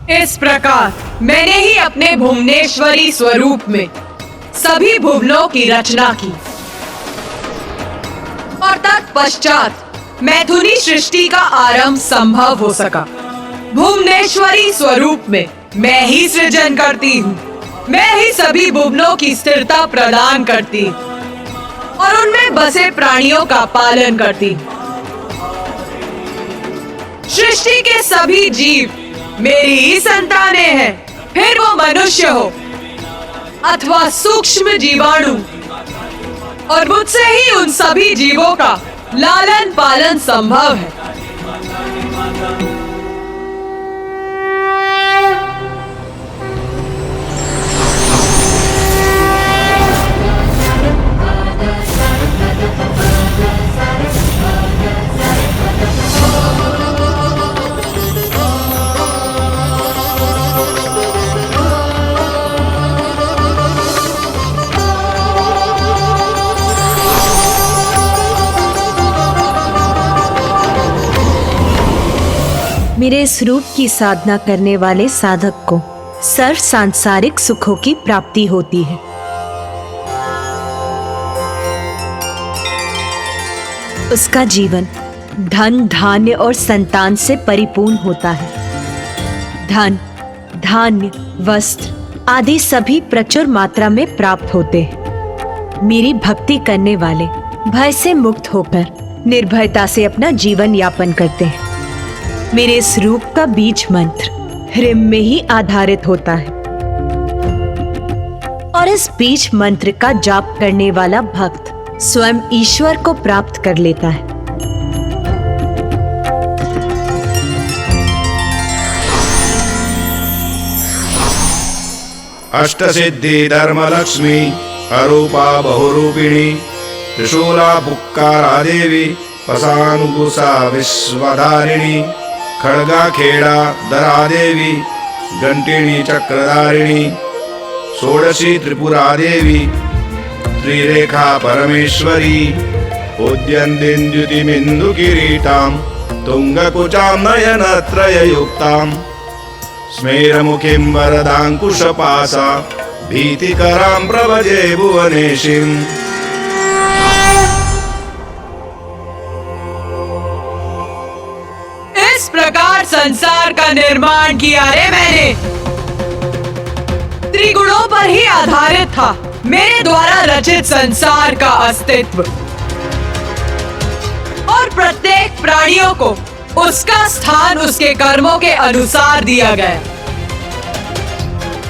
इस प्रकार मैंने ही अपने भुवनेश्वरी स्वरूप में सभी भुवनों की रचना की और तत्पश्चात मैथुनी सृष्टि का आरंभ संभव हो सका। भुवनेश्वरी स्वरूप में मैं ही सृजन करती हूँ, मैं ही सभी भुवनों की स्थिरता प्रदान करती और उनमें बसे प्राणियों का पालन करती। सृष्टि के सभी जीव मेरी ही संतानें हैं, फिर वो मनुष्य हो अथवा सूक्ष्म जीवाणु, और मुझसे ही उन सभी जीवों का लालन पालन संभव है। मेरे इस रूप की साधना करने वाले साधक को सर्व सांसारिक सुखों की प्राप्ति होती है। उसका जीवन धन, धान्य और संतान से परिपूर्ण होता है। धन, धान्य, वस्त्र आदि सभी प्रचुर मात्रा में प्राप्त होते हैं। मेरी भक्ति करने वाले भय से मुक्त होकर निर्भयता से अपना जीवन यापन करते हैं। मेरे इस रूप का बीज मंत्र ह्रीम में ही आधारित होता है और इस बीज मंत्र का जाप करने वाला भक्त स्वयं ईश्वर को प्राप्त कर लेता है। अष्टसिद्धि धर्मलक्ष्मी अरूपा बहुरूपिणी त्रिशूला पुक्कारा देवी पसानुगुसा विश्वधारिणी खड्गा खेड़ा दरा देवी घंटिनी चक्रधारिणी षोडशी त्रिपुरा देवी त्रिरेखा परमेश्वरी उद्यन्दिन्द्युतिमिन्दु किरीटां तुंगकुचां नयनत्रययुक्तां स्मेरमुखीं वरदांकुशपासा भीतिकरां प्रभजे भुवनेशीम्। इस प्रकार संसार का निर्माण किया रे मैंने। त्रिगुणों पर ही आधारित था मेरे द्वारा रचित संसार का अस्तित्व और प्रत्येक प्राणियों को उसका स्थान उसके कर्मों के अनुसार दिया गया।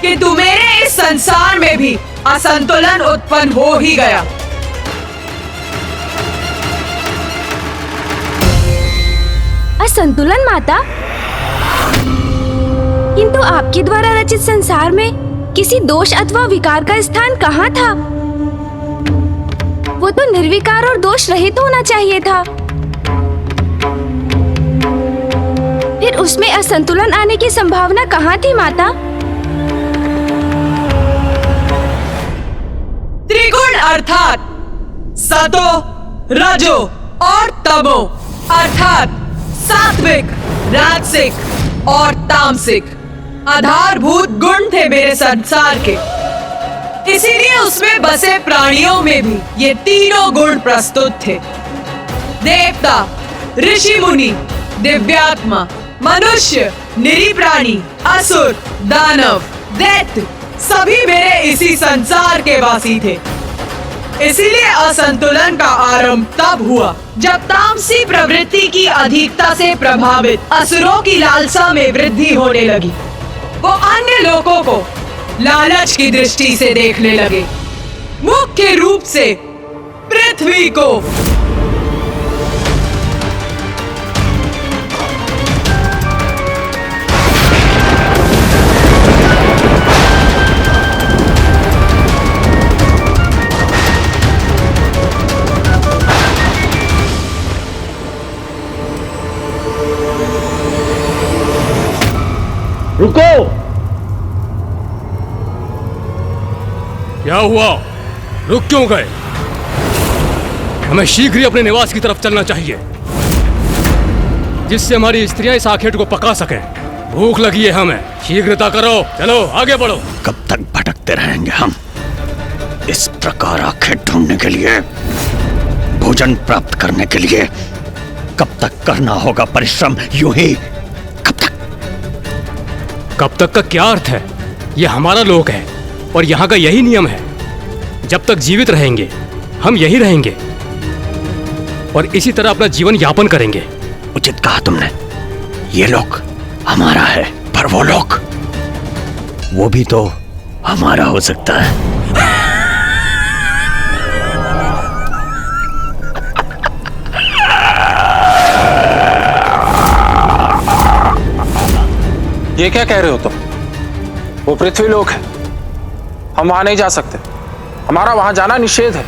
किंतु मेरे इस संसार में भी असंतुलन उत्पन्न हो ही गया। असंतुलन माता? किंतु आपके द्वारा रचित संसार में किसी दोष अथवा विकार का स्थान कहाँ था? वो तो निर्विकार और दोष रहित होना चाहिए था। फिर उसमें असंतुलन आने की संभावना कहाँ थी माता? त्रिगुण अर्थात सतो, रजो और तमो अर्थात सात्विक, राजसिक और तामसिक आधारभूत गुण थे मेरे संसार के। इसीलिए उसमें बसे प्राणियों में भी ये तीनों गुण प्रस्तुत थे। देवता, ऋषि मुनि, दिव्यात्मा, मनुष्य, निरीह प्राणी, असुर, दानव, दैत्य सभी मेरे इसी संसार के वासी थे। इसीलिए असंतुलन का आरंभ तब हुआ जब तामसी प्रवृत्ति की अधिकता से प्रभावित असुरों की लालसा में वृद्धि होने लगी। वो अन्य लोगों को लालच की दृष्टि से देखने लगे, मुख्य रूप से पृथ्वी को। रुको! क्या हुआ? रुक क्यों गए? हमें शीघ्र ही अपने निवास की तरफ चलना चाहिए, जिससे हमारी स्त्रियां इस आखेट को पका सकें। भूख लगी है हमें, शीघ्रता करो, चलो आगे बढ़ो। कब तक भटकते रहेंगे हम? इस प्रकार आंखें ढूंढने के लिए, भोजन प्राप्त करने के लिए कब तक करना होगा परिश्रम? यूं ही कब तक? कब तक का क्या अर्थ है? ये हमारा लोक है और यहाँ का यही नियम है। जब तक जीवित रहेंगे हम यही रहेंगे और इसी तरह अपना जीवन यापन करेंगे। उचित कहा तुमने। ये लोक हमारा है, पर वो लोक, वो भी तो हमारा हो सकता है। ये क्या कह रहे हो तुम? वो पृथ्वी लोक है, हम वहां नहीं जा सकते। हमारा वहां जाना निषेध है।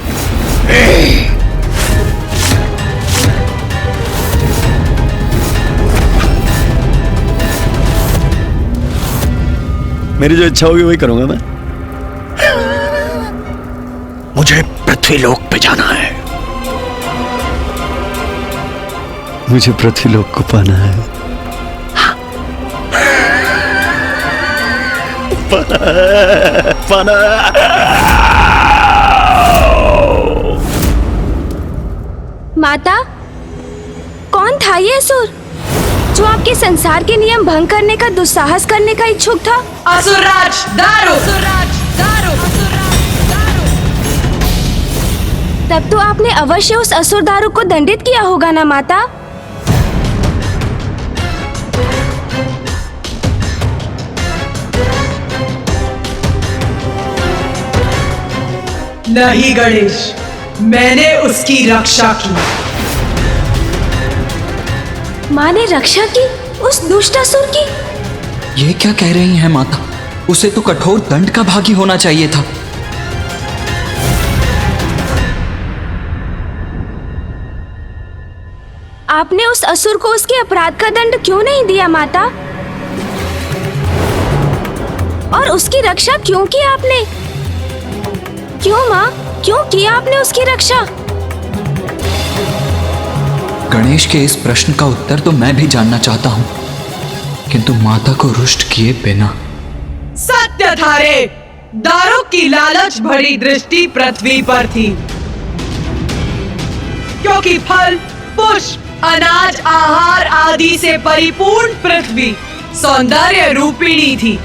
मेरी जो इच्छा होगी वही करूंगा मैं। मुझे पृथ्वी लोक पे जाना है। मुझे पृथ्वी लोक को पाना है। पाना। माता, कौन था ये असुर जो आपके संसार के नियम भंग करने का दुस्साहस करने का इच्छुक था? असुरराज दारू। तब तो आपने अवश्य उस असुर दारू को दंडित किया होगा ना माता? नहीं गणेश, मैंने उसकी रक्षा की। माँ ने रक्षा की उस दुष्ट असुर की? ये क्या कह रही हैं माता? उसे तो कठोर दंड का भागी होना चाहिए था। आपने उस असुर को उसके अपराध का दंड क्यों नहीं दिया माता? और उसकी रक्षा क्यों की आपने? क्यों माँ, क्यों किया आपने उसकी रक्षा? गणेश के इस प्रश्न का उत्तर तो मैं भी जानना चाहता हूँ, किंतु माता को रुष्ट किए बिना। सत्य था रे, दारू की लालच भरी दृष्टि पृथ्वी पर थी, क्योंकि फल, पुष्प, अनाज, आहार आदि से परिपूर्ण पृथ्वी सौंदर्य रूपिणी थी।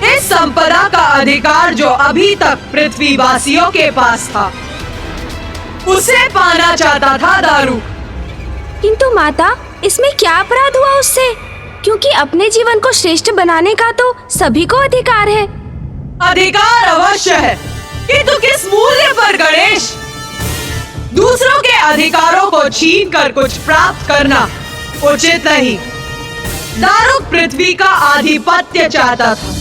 इस संपदा का अधिकार जो अभी तक पृथ्वीवासियों के पास था, उसे पाना चाहता था दारू। किंतु माता, इसमें क्या अपराध हुआ उससे? क्योंकि अपने जीवन को श्रेष्ठ बनाने का तो सभी को अधिकार है। अधिकार अवश्य है, किंतु किस मूल्य पर गणेश? दूसरों के अधिकारों को छीन कर कुछ प्राप्त करना उचित नहीं। दारू पृथ्वी का आधिपत्य चाहता था,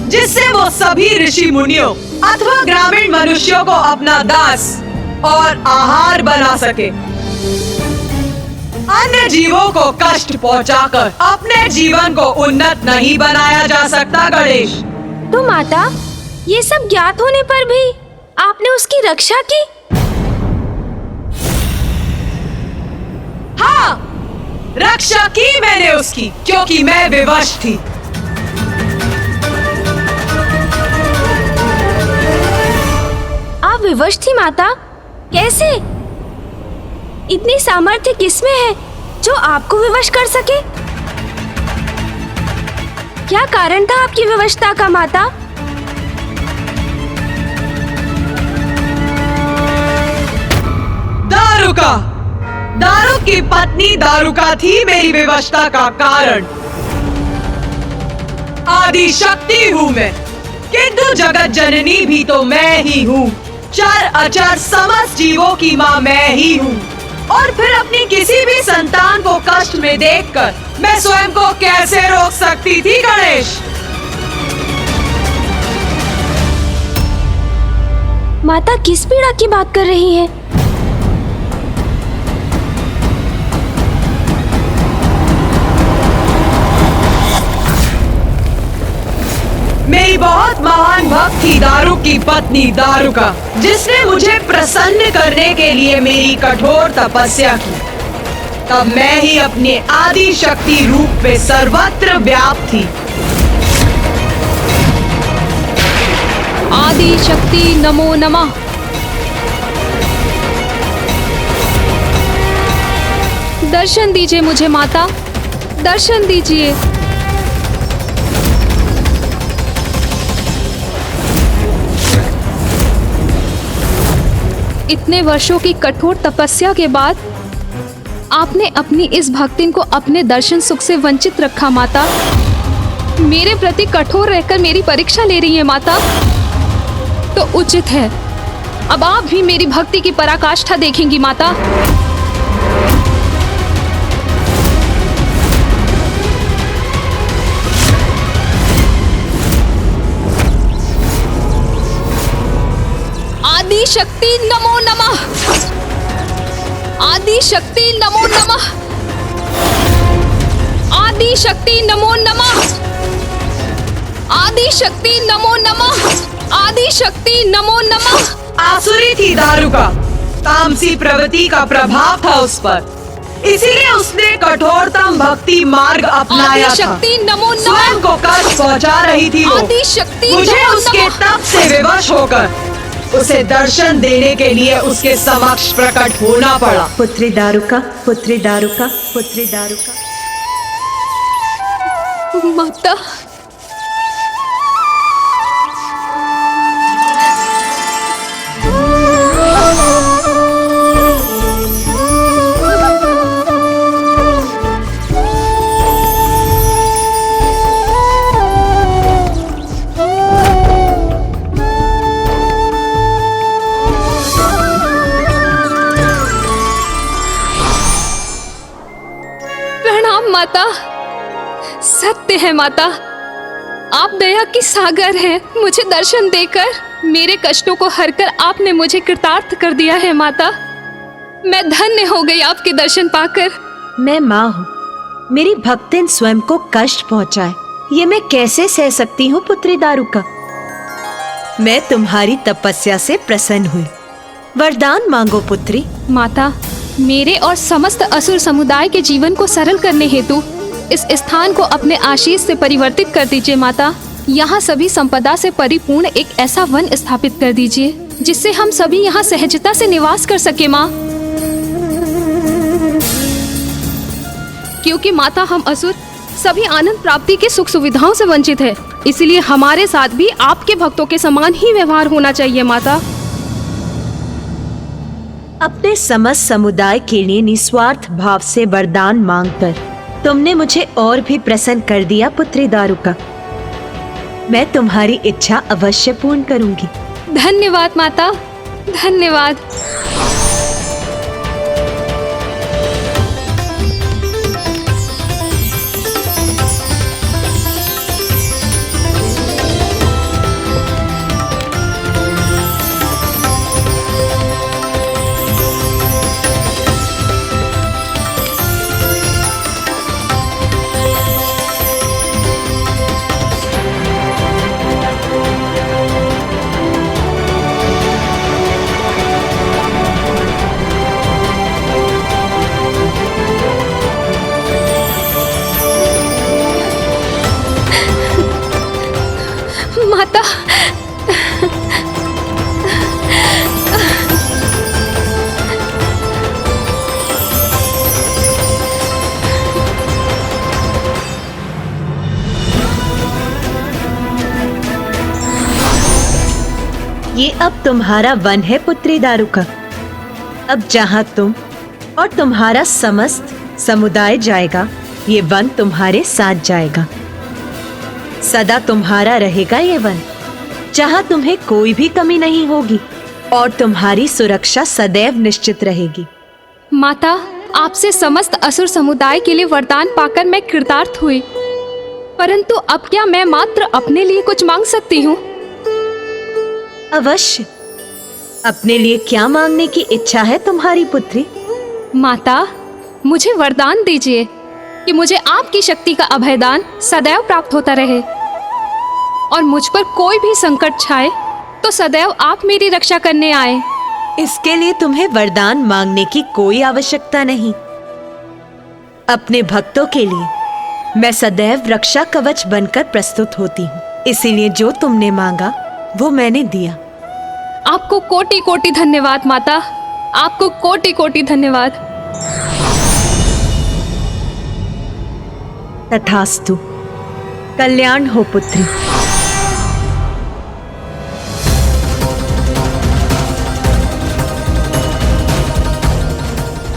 जिससे वो सभी ऋषि मुनियों अथवा ग्रामीण मनुष्यों को अपना दास और आहार बना सके। अन्य जीवों को कष्ट पहुंचाकर अपने जीवन को उन्नत नहीं बनाया जा सकता गणेश। तो माता, ये सब ज्ञात होने पर भी आपने उसकी रक्षा की? हाँ, रक्षा की मैंने उसकी, क्योंकि मैं विवश थी। आप विवश थी माता? कैसे? इतनी सामर्थ्य किसमें है जो आपको विवश कर सके? क्या कारण था आपकी विवशता का माता? दारुका, दारू की पत्नी दारुका थी मेरी विवशता का कारण। आदि शक्ति हूँ मैं, किंतु जगत जननी भी तो मैं ही हूँ। चर अचर समस्त जीवों की माँ मैं ही हूँ। और फिर अपनी किसी भी संतान को कष्ट में देखकर मैं स्वयं को कैसे रोक सकती थी गणेश? माता किस पीड़ा की बात कर रही हैं? मेरी बहुत महान भक्त थी दारू की पत्नी दारुका, जिसने मुझे प्रसन्न करने के लिए मेरी कठोर तपस्या की। तब मैं ही अपने आदि शक्ति रूप में सर्वत्र व्याप्त थी। आदि शक्ति नमो नमः। दर्शन दीजिए मुझे माता, दर्शन दीजिए। इतने वर्षों की कठोर तपस्या के बाद आपने अपनी इस भक्तिन को अपने दर्शन सुख से वंचित रखा माता। मेरे प्रति कठोर रहकर मेरी परीक्षा ले रही है माता, तो उचित है अब आप भी मेरी भक्ति की पराकाष्ठा देखेंगी माता। आदि शक्ति नमो नमः। आदि शक्ति नमो नमः। आदि शक्ति नमो नमः। आदि शक्ति नमो नमः। आदि शक्ति नमो नमः। आसुरी थी दारुका, तामसी प्रवृत्ति का प्रभाव था उस पर, इसीलिए उसने कठोरतम भक्ति मार्ग अपनाया था। शक्ति नमो नमः। स्वयं को कष्ट पहुंचा रही थी वो। आदि शक्ति मुझे नमो उसके नमः। तप से विवश होकर उसे दर्शन देने के लिए उसके समक्ष प्रकट होना पड़ा। पुत्री दारुका, पुत्री दारुका, पुत्री दारुका। माता, माता, सत्य है माता, आप दया की सागर हैं। मुझे दर्शन देकर मेरे कष्टों को हरकर आपने मुझे कृतार्थ कर दिया है माता। मैं धन्य हो गई आपके दर्शन पाकर। मैं माँ हूँ, मेरी भक्तिन स्वयं को कष्ट पहुँचाए, ये मैं कैसे सह सकती हूँ पुत्री दारुका। मैं तुम्हारी तपस्या से प्रसन्न हुई, वरदान मांगो पुत्री। माता, मेरे और समस्त असुर समुदाय के जीवन को सरल करने हेतु इस स्थान को अपने आशीष से परिवर्तित कर दीजिए माता। यहाँ सभी संपदा से परिपूर्ण एक ऐसा वन स्थापित कर दीजिए जिससे हम सभी यहाँ सहजता से निवास कर सके माँ। क्योंकि माता, हम असुर सभी आनंद प्राप्ति की सुख सुविधाओं से वंचित है, इसलिए हमारे साथ भी आपके भक्तों के समान ही व्यवहार होना चाहिए माता। अपने समस्त समुदाय के लिए निस्वार्थ भाव से वरदान मांगकर तुमने मुझे और भी प्रसन्न कर दिया पुत्री दारुका। मैं तुम्हारी इच्छा अवश्य पूर्ण करूंगी। धन्यवाद माता, धन्यवाद। माता, ये अब तुम्हारा वन है पुत्री दारुका। अब जहाँ तुम और तुम्हारा समस्त समुदाय जाएगा, ये वन तुम्हारे साथ जाएगा। सदा तुम्हारा रहेगा ये वन, जहाँ तुम्हें कोई भी कमी नहीं होगी और तुम्हारी सुरक्षा सदैव निश्चित रहेगी। माता, आपसे समस्त असुर समुदाय के लिए वरदान पाकर मैं कृतार्थ हुई, परंतु अब क्या मैं मात्र अपने लिए कुछ मांग सकती हूँ? अवश्य। अपने लिए क्या मांगने की इच्छा है तुम्हारी पुत्री? माता, मुझे वरदान दीजिए कि मुझे आपकी शक्ति का अभयदान सदैव प्राप्त होता रहे और मुझ पर कोई भी संकट छाए तो सदैव आप मेरी रक्षा करने आए। इसके लिए तुम्हें वरदान मांगने की कोई आवश्यकता नहीं। अपने भक्तों के लिए मैं सदैव रक्षा कवच बनकर प्रस्तुत होती हूँ। इसीलिए जो तुमने मांगा वो मैंने दिया। आपको कोटि कोटि धन्यवाद माता, आपको कोटि कोटि धन्यवाद। तथास्तु। कल्याण हो पुत्री।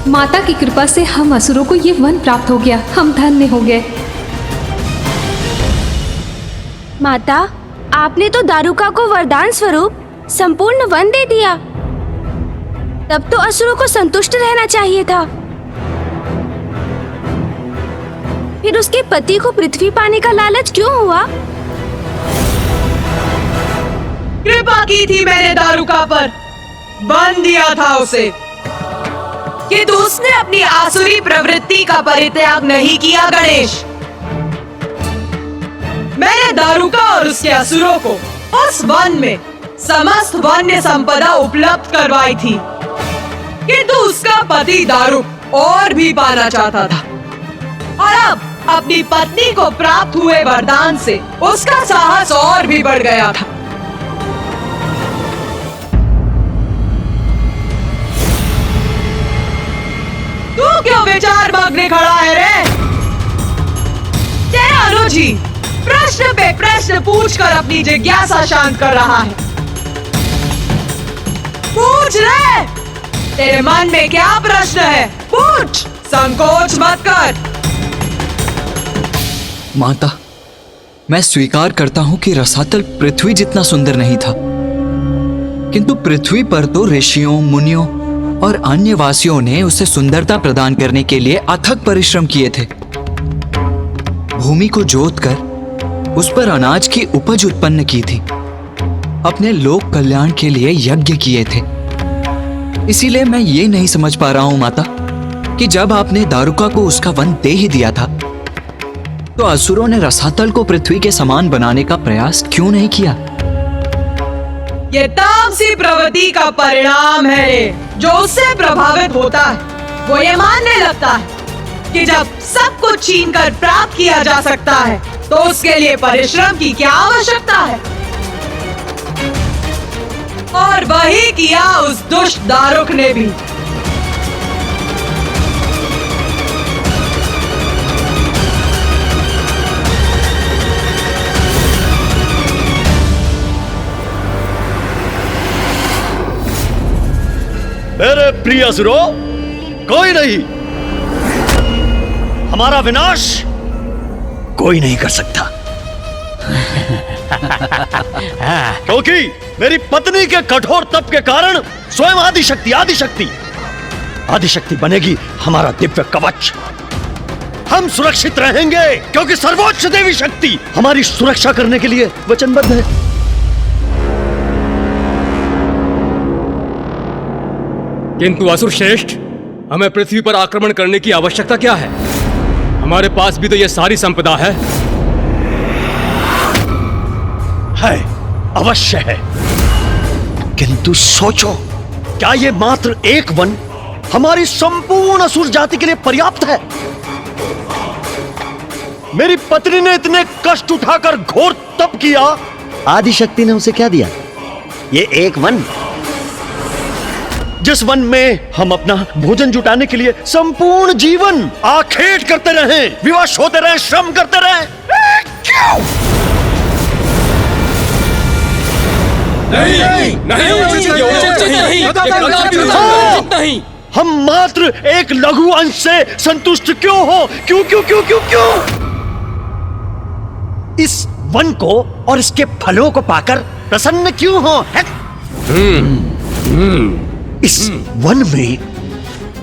माता की कृपा से हम असुरों को ये वन प्राप्त हो गया, हम धन्य हो गए। माता, आपने तो दारुका को वरदान स्वरूप संपूर्ण वन दे दिया। तब तो असुरों को संतुष्ट रहना चाहिए था। फिर उसके पति को पृथ्वी पाने का लालच क्यों हुआ? कृपा की थी मैंने दारुका पर, बंद दिया था उसे, किंतु उसने अपनी आसुरी प्रवृत्ति का परित्याग नहीं किया। गणेश, मैंने दारुका और उसके असुरों को उस वन में समस्त वन्य संपदा उपलब्ध करवाई थी, किंतु उसका पति दारुक और भी पाना चाहता था। और अब अपनी पत्नी को प्राप्त हुए वरदान से उसका साहस और भी बढ़ गया था। तू क्यों विचार मग्न खड़ा है रे? तेरा अनुज ही प्रश्न पे प्रश्न पूछकर अपनी जिज्ञासा शांत कर रहा है। पूछ रे, तेरे मन में क्या प्रश्न है? पूछ, संकोच मत कर। माता, मैं स्वीकार करता हूं कि रसातल पृथ्वी जितना सुंदर नहीं था, किंतु पृथ्वी पर तो ऋषियों, मुनियों और अन्य वासियों ने उसे सुंदरता प्रदान करने के लिए अथक परिश्रम किए थे। भूमि को जोतकर उस पर अनाज की उपज उत्पन्न की थी, अपने लोक कल्याण के लिए यज्ञ किए थे। इसीलिए मैं ये नहीं समझ पा रहा हूं माता कि जब आपने दारुका को उसका वन दे ही दिया था, तो असुरों ने रसातल को पृथ्वी के समान बनाने का प्रयास क्यों नहीं किया? ये तामसी प्रवृत्ति का परिणाम है रे, जो उससे प्रभावित होता है। वो ये मानने लगता है कि जब सब कुछ छीन कर प्राप्त किया जा सकता है, तो उसके लिए परिश्रम की क्या आवश्यकता है। और वही किया उस दुष्ट दारुक ने भी। मेरे प्रिय असुरों, कोई नहीं, हमारा विनाश कोई नहीं कर सकता। क्योंकि मेरी पत्नी के कठोर तप के कारण स्वयं आदिशक्ति बनेगी हमारा दिव्य कवच। हम सुरक्षित रहेंगे क्योंकि सर्वोच्च देवी शक्ति हमारी सुरक्षा करने के लिए वचनबद्ध है। किंतु असुर श्रेष्ठ, हमें पृथ्वी पर आक्रमण करने की आवश्यकता क्या है? हमारे पास भी तो यह सारी संपदा है। अवश्य है, किंतु सोचो, क्या ये मात्र एक वन हमारी संपूर्ण असुर जाति के लिए पर्याप्त है? मेरी पत्नी ने इतने कष्ट उठाकर घोर तप किया, आदिशक्ति ने उसे क्या दिया? ये एक वन, जिस वन में हम अपना भोजन जुटाने के लिए संपूर्ण जीवन आखेट करते रहे, विवश होते रहे, श्रम करते रहे। क्यों? नहीं, हम मात्र एक लघु अंश से संतुष्ट क्यों हो? क्यों क्यों क्यों क्यों क्यों? इस वन को और इसके फलों को पाकर प्रसन्न क्यों हो? इस वन में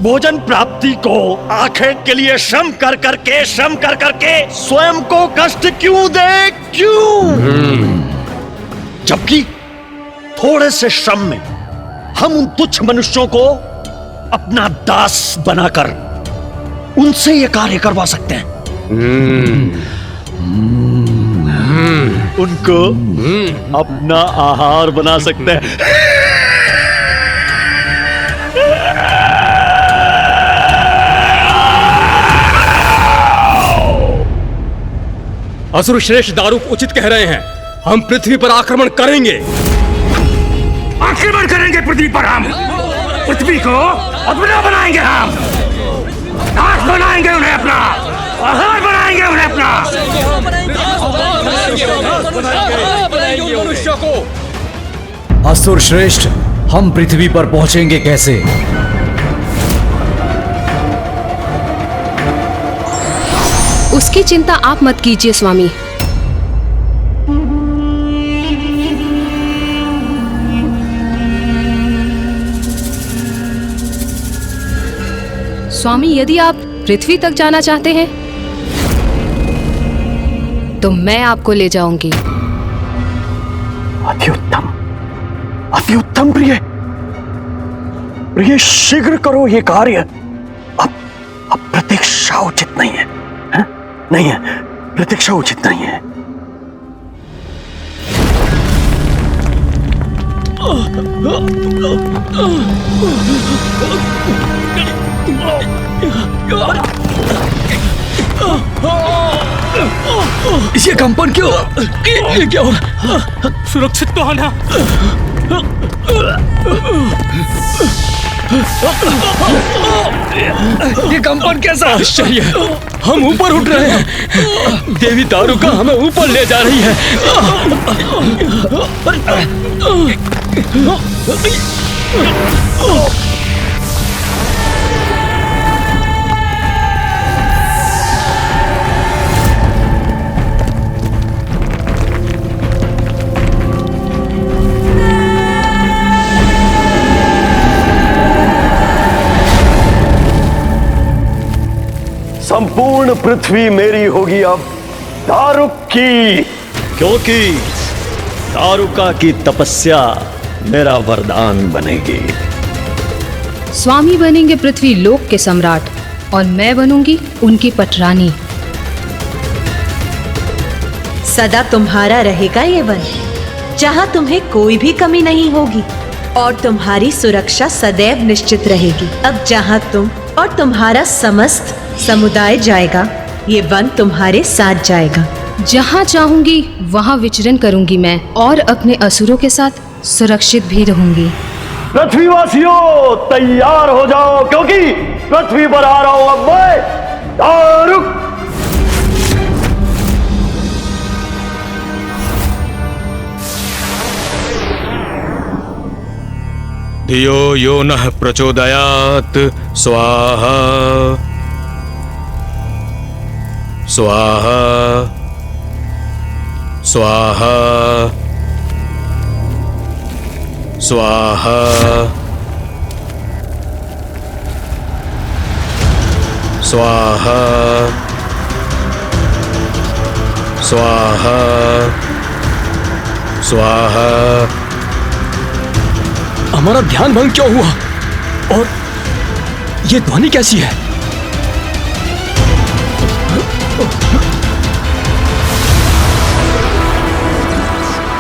भोजन प्राप्ति को आखेट के लिए श्रम कर करके स्वयं को कष्ट क्यों दे? क्यों? जबकि थोड़े से श्रम में हम उन तुच्छ मनुष्यों को अपना दास बनाकर उनसे ये कार्य करवा सकते हैं। उनको अपना आहार बना सकते हैं। असुर श्रेष्ठ दारुक उचित कह रहे हैं। हम पृथ्वी पर आक्रमण करेंगे। आक्रमण करेंगे पृथ्वी पर हम। पृथ्वी को अपना बनाएंगे हम। दास बनाएंगे उन्हें अपना। आहार बनाएंगे उन्हें अपना। असुर श्रेष्ठ, हम पृथ्वी पर पहुंचेंगे कैसे? उसकी चिंता आप मत कीजिए स्वामी। स्वामी, यदि आप पृथ्वी तक जाना चाहते हैं तो मैं आपको ले जाऊंगी। अति उत्तम, अति उत्तम प्रिय। प्रिय, शीघ्र करो ये कार्य। अब प्रतीक्षा उचित नहीं है, है? नहीं है, प्रतीक्षा उचित नहीं है। ये कंपन क्यों? ये क्या हो रहा? सुरक्षित तो है ना? ये कंपन कैसा? आश्चर्य, हम ऊपर उठ रहे हैं। देवी दारुका हमें ऊपर ले जा रही है। संपूर्ण पृथ्वी मेरी होगी अब दारुक की, क्योंकि दारुका की तपस्या मेरा वरदान बनेगी। स्वामी बनेंगे पृथ्वी लोक के सम्राट और मैं बनूंगी उनकी पटरानी। सदा तुम्हारा रहेगा ये वन, जहाँ तुम्हें कोई भी कमी नहीं होगी और तुम्हारी सुरक्षा सदैव निश्चित रहेगी। अब जहाँ तुम और तुम्हारा समस्त समुदाय जाएगा, ये वन तुम्हारे साथ जाएगा। जहाँ चाहूंगी वहाँ विचरण करूंगी मैं और अपने असुरों के साथ सुरक्षित भी रहूंगी। पृथ्वीवासियों तैयार हो जाओ, क्योंकि पृथ्वी पर आ रहा हूं अब मैं, दारुक। धियो यो नः प्रचोदयात् स्वाहा स्वाहा स्वाहा स्वाहा स्वाहा स्वाहा स्वाहा। हमारा ध्यान भंग क्यों हुआ? और ये ध्वनि कैसी है?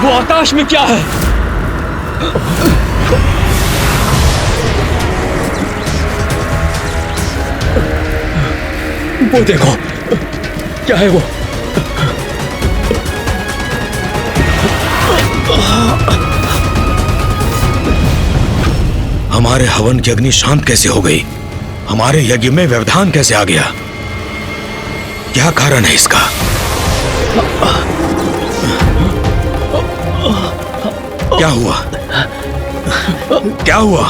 वो आकाश में क्या है? वो देखो, क्या है वो? हमारे हवन की अग्नि शांत कैसे हो गई? हमारे यज्ञ में व्यवधान कैसे आ गया? क्या कारण है इसका? क्या हुआ? क्या हुआ?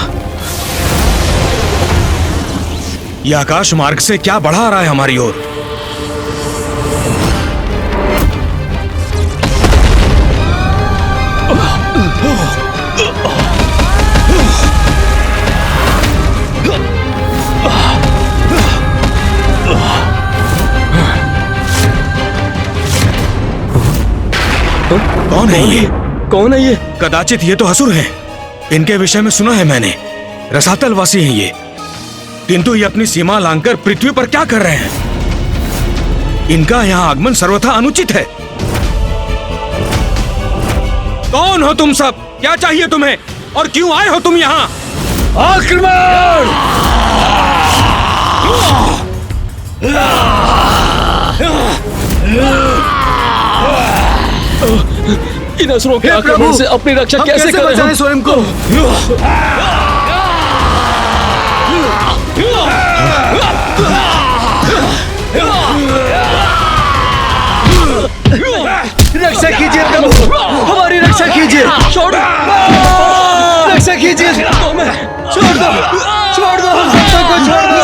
यह आकाश मार्ग से क्या बढ़ा रहा है हमारी ओर? कौन है ये? कौन है ये? कदाचित ये तो असुर हैं। इनके विषय में सुना है मैंने, रसातल वासी हैं ये। किंतु ये अपनी सीमा लांघकर पृथ्वी पर क्या कर रहे हैं? इनका यहाँ आगमन सर्वथा अनुचित है। कौन हो तुम सब? क्या चाहिए तुम्हें और क्यों आए हो तुम यहाँ? आक्रमण! इन असुरों के आक्रमण से अपनी रक्षा कैसे करें हम? स्वयं को? रक्षा कीजिए प्रभु, हमारी रक्षा कीजिए। छोड़, रक्षा कीजिए। छोड़ दो, छोड़ दो, हम सबको छोड़ दो।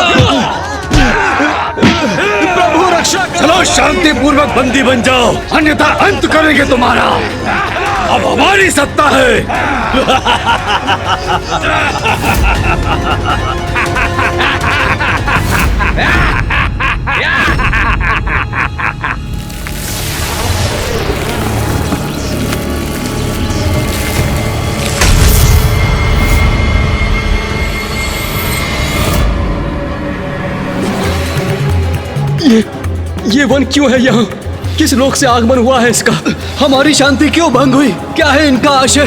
प्रभु रक्षा करो। चलो शांति पूर्वक बंदी बन जाओ, अन्यथा अंत करेंगे तुम्हारा। अब हमारी सत्ता है। ये वन क्यों है यहाँ? किस लोक से आगमन हुआ है इसका? हमारी शांति क्यों भंग हुई? क्या है इनका आशय?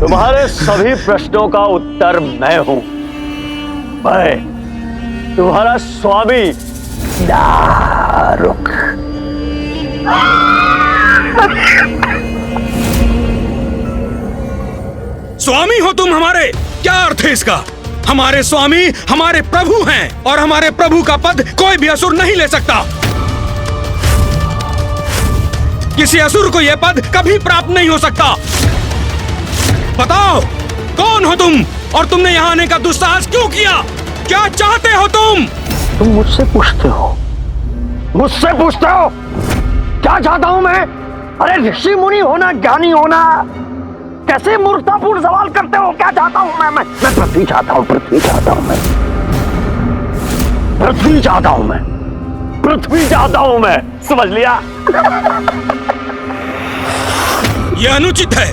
तुम्हारे सभी प्रश्नों का उत्तर मैं हूं। मैं तुम्हारा स्वामी दारुक। स्वामी हो तुम हमारे? क्या अर्थ है इसका? हमारे स्वामी हमारे प्रभु हैं और हमारे प्रभु का पद कोई भी असुर नहीं ले सकता। किसी असुर को यह पद कभी प्राप्त नहीं हो सकता। बताओ कौन हो तुम और तुमने यहाँ आने का दुस्साहस क्यों किया? क्या चाहते हो तुम? तुम मुझसे पूछते हो, मुझसे पूछते हो क्या चाहता हूं मैं? अरे ऋषि मुनि होना, ज्ञानी होना, कैसे मूर्खतापूर्ण सवाल करते हो? क्या चाहता हूं मैं पृथ्वी चाहता हूं, पृथ्वी चाहता हूं मैं, पृथ्वी चाहता हूं मैं, पृथ्वी चाहता हूं मैं। समझ लिया? यह अनुचित है।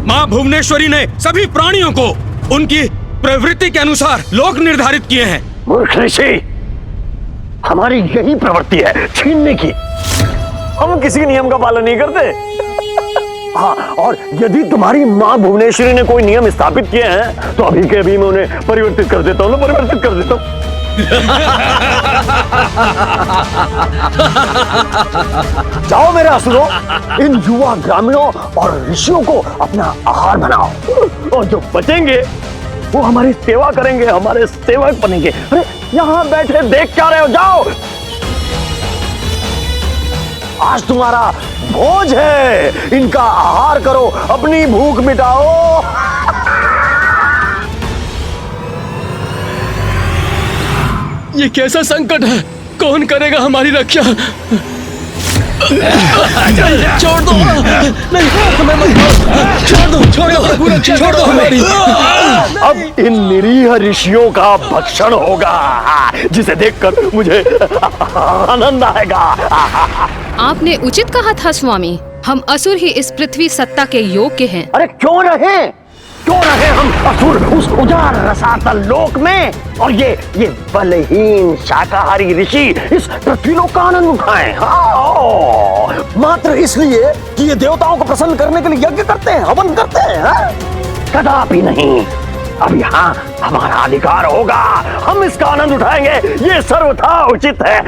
मां भुवनेश्वरी ने सभी प्राणियों को उनकी प्रवृत्ति के अनुसार लोक निर्धारित किए हैं। मूर्ख ऋषि, हमारी यही प्रवृत्ति है छीनने की। हम किसी नियम का पालन नहीं करते। हाँ, और यदि तुम्हारी माँ भुवनेश्वरी ने कोई नियम स्थापित किए हैं तो अभी के अभी मैं उन्हें परिवर्तित कर देता हूँ, परिवर्तित कर देता हूँ। जाओ मेरे असुरों, इन युवा ग्रामीणों और ऋषियों को अपना आहार बनाओ और जो बचेंगे वो हमारी सेवा करेंगे, हमारे सेवक बनेंगे। अरे यहाँ बैठे देख क्या रहे हो? जाओ, आज तुम्हारा भोज है, इनका आहार करो, अपनी भूख मिटाओ। ये कैसा संकट है? कौन करेगा हमारी रक्षा? छोड़ दो, नहीं हमें मत छोड़ दो, छोड़ दो, छोड़ दो हमारी। अब इन निरीह ऋषियों का भक्षण होगा, जिसे देखकर मुझे आनंद आएगा। आपने उचित कहा था स्वामी, हम असुर ही इस पृथ्वी सत्ता के योग्य हैं। अरे क्यों रहे, क्यों रहे हम असुर उस उजाड़ रसातल लोक में, और ये बलहीन शाकाहारी ऋषि इस पृथ्वी लोक का आनंद उठाएं। हाँ, मात्र इसलिए कि ये देवताओं को प्रसन्न करने के लिए यज्ञ करते हैं, हवन करते हैं। हाँ? कदापि नहीं। अब यहाँ हमारा अधिकार होगा, हम इसका आनंद उठाएंगे, ये सर्वथा उचित है।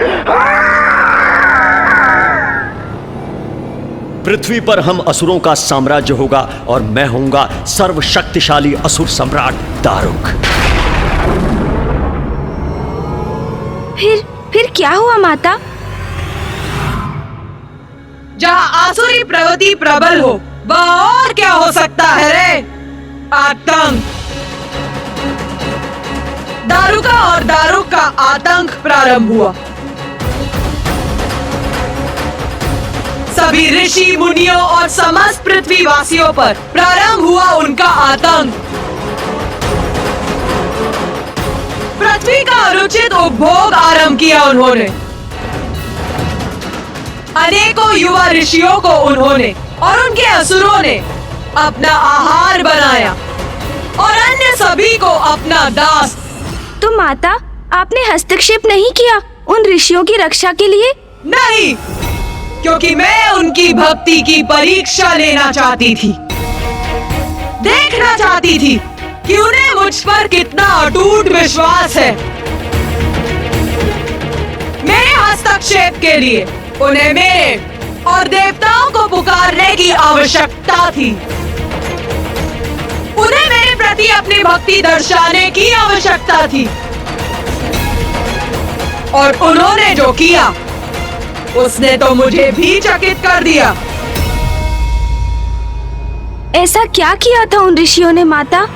पृथ्वी पर हम असुरों का साम्राज्य होगा और मैं होऊंगा सर्वशक्तिशाली असुर सम्राट दारुक। फिर क्या हुआ माता? जहाँ आसुरी प्रवृत्ति प्रबल हो वहाँ और क्या हो सकता है रे? आतंक। दारुका और दारुक का आतंक प्रारंभ हुआ। सभी ऋषि मुनियों और समस्त पृथ्वी वासियों पर प्रारंभ हुआ उनका आतंक। पृथ्वी का अनुचित उपभोग आरंभ किया उन्होंने। अनेकों युवा ऋषियों को उन्होंने और उनके असुरों ने अपना आहार बनाया और अन्य सभी को अपना दास। तो माता, आपने हस्तक्षेप नहीं किया उन ऋषियों की रक्षा के लिए? नहीं, क्योंकि मैं उनकी भक्ति की परीक्षा लेना चाहती थी, देखना चाहती थी कि उन्हें मुझ पर कितना अटूट विश्वास है। मेरे हस्तक्षेप के लिए उन्हें मेरे और देवताओं को पुकारने की आवश्यकता थी। उन्हें मेरे प्रति अपनी भक्ति दर्शाने की आवश्यकता थी, और उन्होंने जो किया उसने तो मुझे भी चकित कर दिया। ऐसा क्या किया था उन ऋषियों ने माता?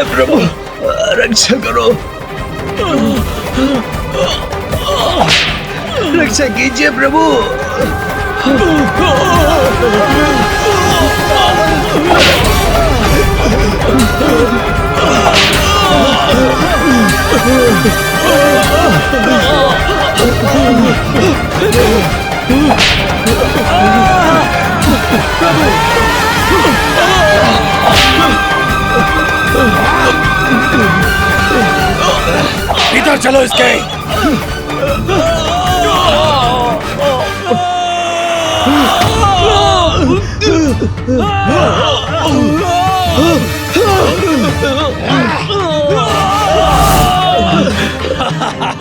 प्रभु रक्षा करो, रक्षा कीजिए प्रभु। इधर चलो इसके।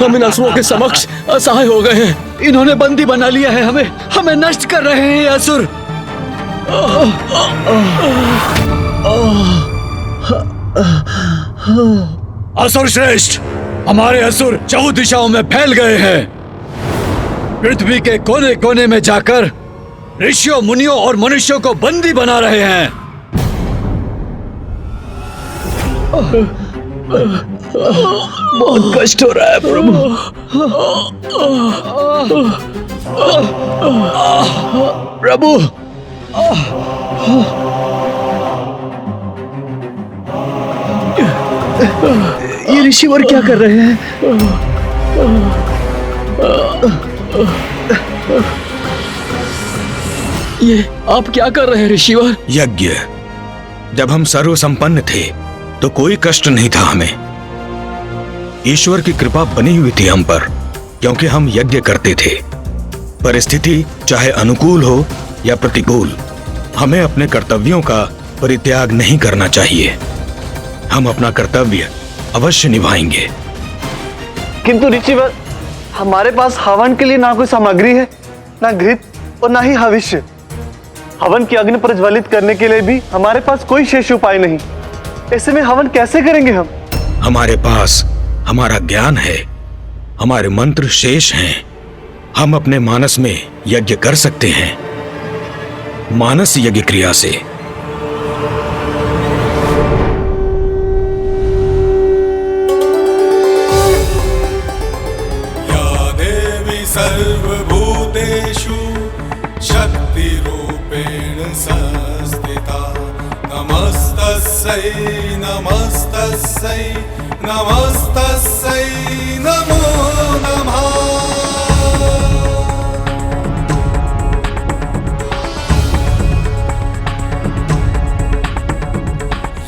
हम इन असुरों के समक्ष असहाय हो गए हैं। इन्होंने बंदी बना लिया है हमें, हमें नष्ट कर रहे हैं ये असुर। असुर श्रेष्ठ, हमारे असुर 4 दिशाओं में फैल गए हैं। पृथ्वी के कोने कोने में जाकर ऋषियों, मुनियों और मनुष्यों को बंदी बना रहे हैं। बहुत कष्ट हो रहा है प्रभु। प्रभु ये ऋषिवर क्या कर रहे हैं? ये आप क्या कर रहे हैं ऋषिवर? यज्ञ। जब हम सर्वसंपन्न थे तो कोई कष्ट नहीं था हमें। ईश्वर की कृपा बनी हुई थी हम पर, क्योंकि हम यज्ञ करते थे। परिस्थिति चाहे अनुकूल हो या प्रतिकूल, हमें अपने कर्तव्यों का परित्याग नहीं करना चाहिए। हम अपना कर्तव्य अवश्य निभाएंगे। किंतु ऋषिवर, हमारे पास हवन के लिए ना कोई सामग्री है, ना घृत और ना ही हविष्य। हवन की अग्नि प्रज्वलित करने के लिए भी हमारे पास कोई शेष उपाय नहीं। ऐसे में हवन कैसे करेंगे हम? हमारे पास हमारा ज्ञान है, हमारे मंत्र शेष हैं। हम अपने मानस में यज्ञ कर सकते हैं, मानस यज्ञ क्रिया से। सर्वभूतेषु शक्तिरूपेण संस्थिता। नमस्तस्यै नमस्तस्यै नमस्तस्यै नमो नमः।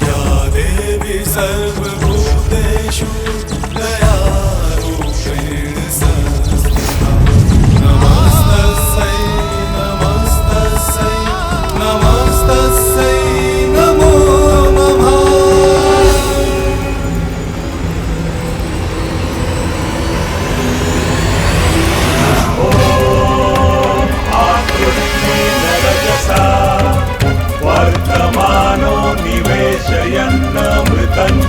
या देवी सर्वभूतेषु दयारूपेण संस्थिता। नमस्तस्यै नमस्तस्यै नमस्तस्यै नमो नमः। वर्तमानो निवेशयन्नमृतं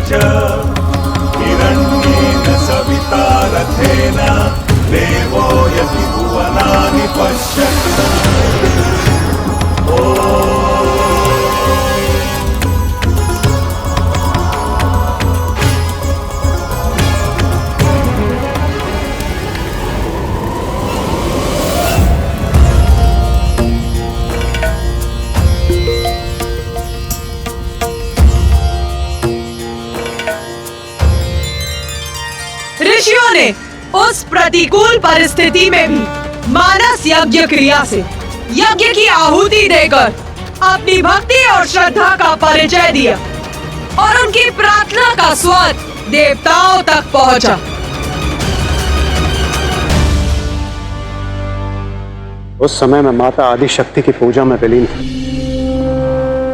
च हिरण्येन सविता रथेन देवो यति भुवनानि पश्यन्। ऋषियों ने उस प्रतिकूल परिस्थिति में भी मानस यज्ञ क्रिया से यज्ञ की आहुति देकर अपनी भक्ति और श्रद्धा का परिचय दिया और उनकी प्रार्थना का स्वर देवताओं तक पहुंचा। उस समय मैं माता आदि शक्ति की पूजा में विलीन था।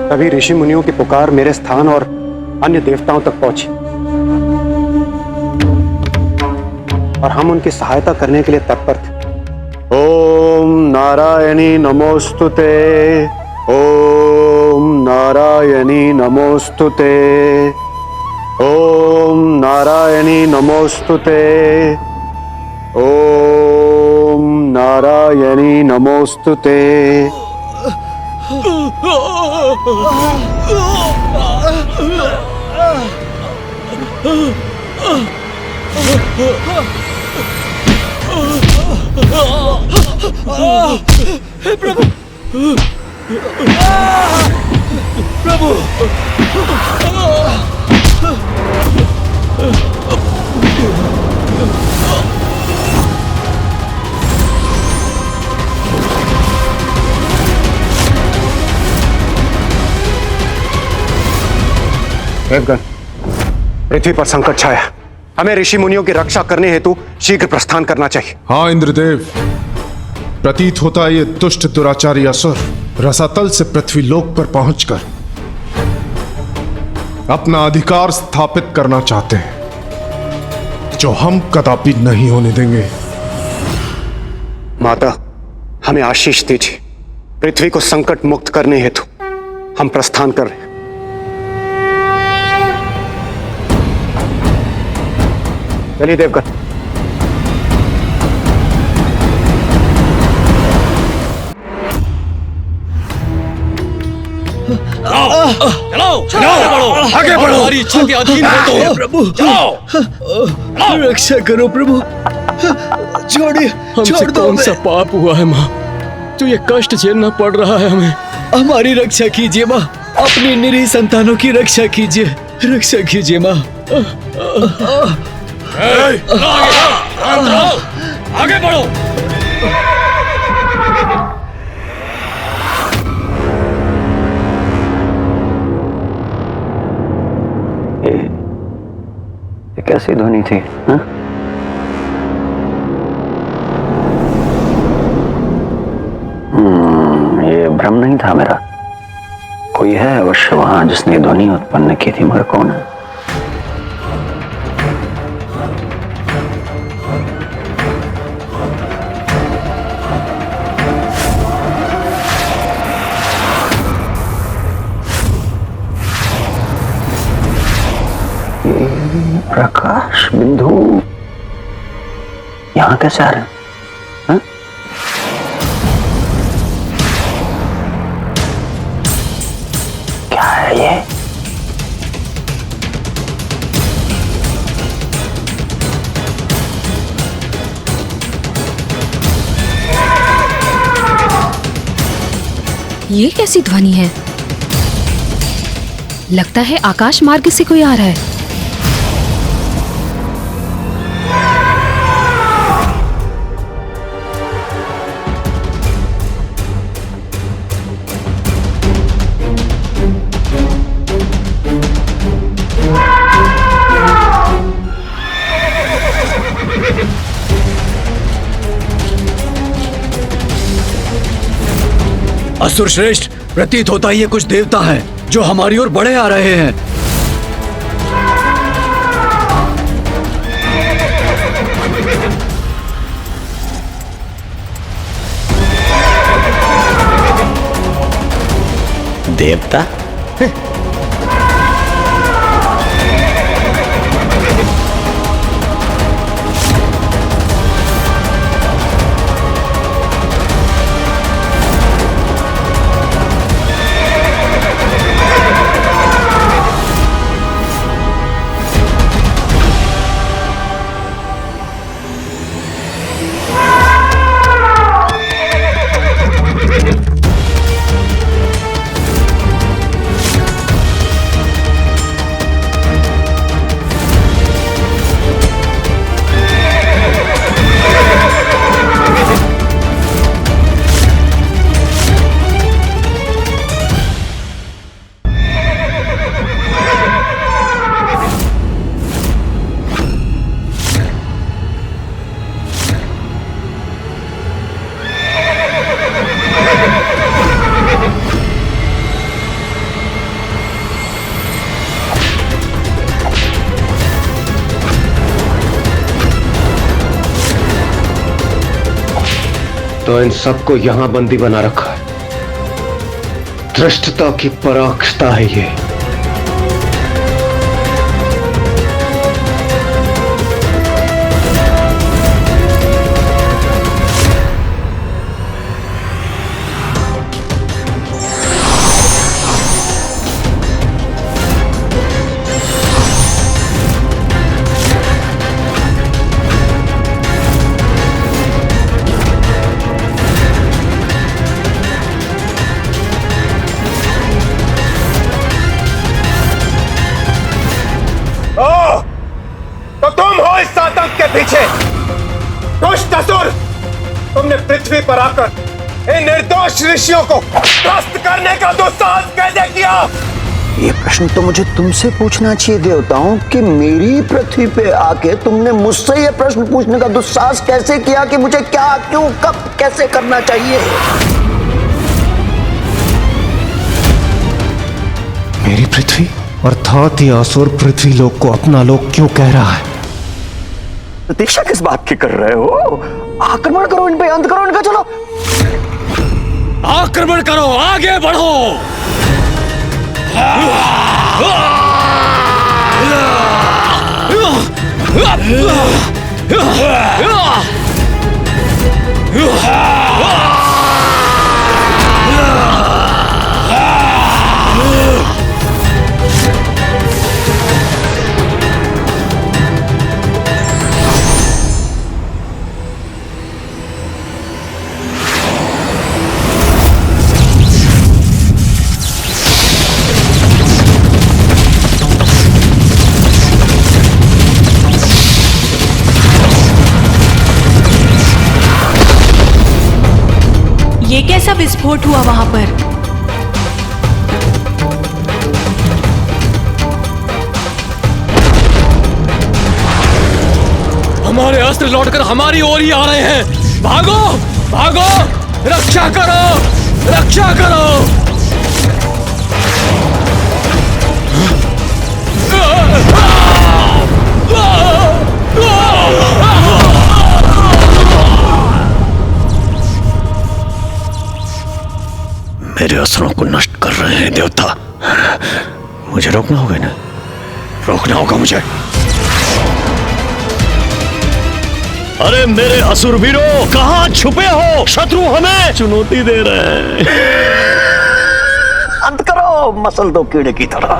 तभी ऋषि मुनियों की पुकार मेरे स्थान और अन्य देवताओं तक पहुंची और हम उनकी सहायता करने के लिए तत्पर थे। ओम नारायणी नमोस्तुते, ओम नारायणी नमोस्तुते, ओम नारायणी नमोस्तुते, ओम नारायणी नमोस्तुते। हे प्रभु, प्रभु, देवगण, पृथ्वी पर संकट छाया। हमें ऋषि मुनियों की रक्षा करने हेतु शीघ्र प्रस्थान करना चाहिए। हाँ इंद्रदेव, प्रतीत होता है ये दुष्ट दुराचारी असुर रसातल से पृथ्वी लोक पर पहुंचकर अपना अधिकार स्थापित करना चाहते हैं, जो हम कदापि नहीं होने देंगे। माता, हमें आशीष दीजिए। पृथ्वी को संकट मुक्त करने हेतु हम प्रस्थान कर रहे हैं। चलिए देवगण। चलो, आगे बढ़ो, हमारी इच्छा के अधीन हो तो। प्रभु, रक्षा करो प्रभु, छोड़िए, हमसे कौन सा पाप हुआ है माँ, तो ये कष्ट झेलना पड़ रहा है हमें। हमारी रक्षा कीजिए माँ, अपनी निरीह संतानों की रक्षा कीजिए, रक्षा कीजिए माँ। आगे बढ़ो। ये कैसी ध्वनि थी? हाँ? ये भ्रम नहीं था मेरा। कोई है अवश्य वहां जिसने ध्वनि उत्पन्न की थी, मगर कौन है? प्रकाश बिंदु यहां कैसे आ रहे हैं? हाँ? क्या है ये? ये कैसी ध्वनि है? लगता है आकाश मार्ग से कोई आ रहा है। असुर श्रेष्ठ, प्रतीत होता है ये कुछ देवता हैं जो हमारी ओर बढ़े आ रहे हैं। देवता? तो इन सबको यहां बंदी बना रखा है। धृष्टता की पराकाष्ठा है ये। तो तुम हो इस आतंक के पीछे। दुष्ट असुर, तुमने पृथ्वी पर आकर इन निर्दोष ऋषियों को त्रस्त करने का दुस्साहस कैसे किया? ये प्रश्न तो मुझे तुमसे पूछना चाहिए देवताओं कि मेरी पृथ्वी पे आके तुमने मुझसे ये प्रश्न पूछने का दुस्साहस कैसे किया कि मुझे क्या, क्यों, कब, कैसे करना चाहिए। मेरी पृथ्वी अर्थात ये असुर पृथ्वी लोक को अपना लोक क्यों कह रहा है? प्रतीक्षा किस बात की कर रहे हो? आक्रमण करो इन पे, अंत करो इनका। चलो आक्रमण करो, आगे बढ़ो। ये कैसा विस्फोट हुआ वहां पर? हमारे अस्त्र लौटकर हमारी ओर ही आ रहे हैं। भागो, भागो, रक्षा करो, रक्षा करो। मेरे असुरों को नष्ट कर रहे हैं देवता। मुझे रोकना होगा ना, रोकना होगा मुझे। अरे मेरे असुर वीरों, कहां छुपे हो? शत्रु हमें चुनौती दे रहे हैं। अंत करो, मसल दो कीड़े की तरह।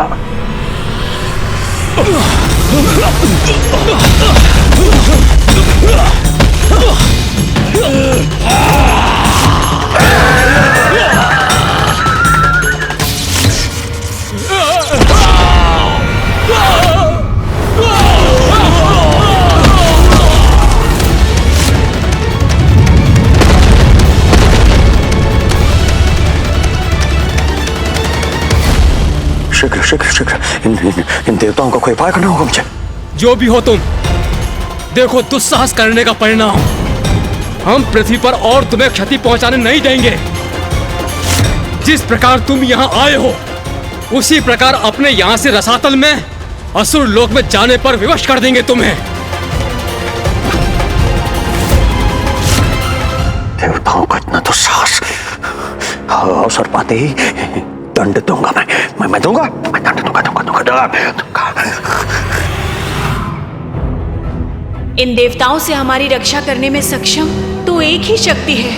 शीघ्र शीघ्र शीघ्र इन देवताओं का कोई उपाय करना होगा मुझे। जो भी हो तुम, देखो दुस्साहस करने का परिणाम। हम पृथ्वी पर और तुम्हें क्षति पहुंचाने नहीं देंगे। जिस प्रकार तुम यहाँ आए हो, उसी प्रकार अपने यहाँ से रसातल में असुर लोक में जाने पर विवश कर देंगे तुम्हें। देवताओं का इतना दुस्साहस, अवसर पाते ही दंड दूंगा मैं दूंगा, मैं दंड दूंगा। इन देवताओं से हमारी रक्षा करने में सक्षम तो एक ही शक्ति है।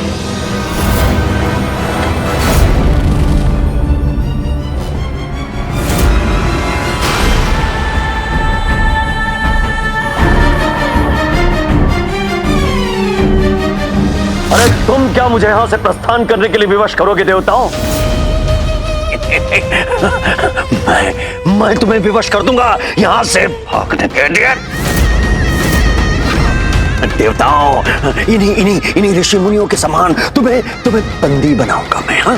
अरे तुम क्या मुझे यहां से प्रस्थान करने के लिए विवश करोगे देवताओं? मैं तुम्हें विवश कर दूंगा यहां से भागने के लिए। देवताओं, इन्हीं ऋषि मुनियों के समान तुम्हें बंदी बनाऊंगा मैं। हाँ,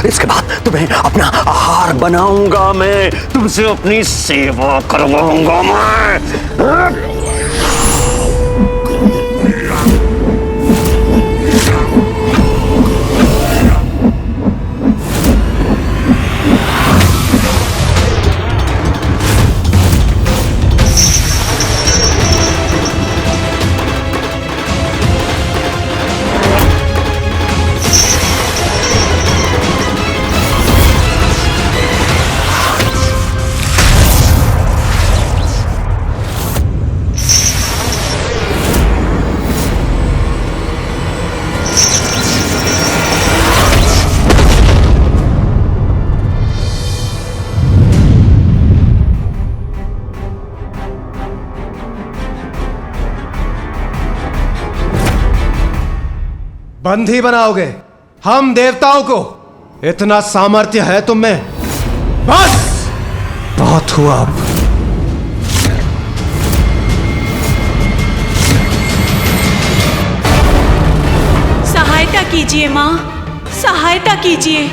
इसके बाद तुम्हें अपना आहार बनाऊंगा मैं, तुमसे अपनी सेवा करवाऊंगा मैं। बंदी बनाओगे हम देवताओं को? इतना सामर्थ्य है तुम में? बस बहुत हुआ अब। सहायता कीजिए माँ, सहायता कीजिए।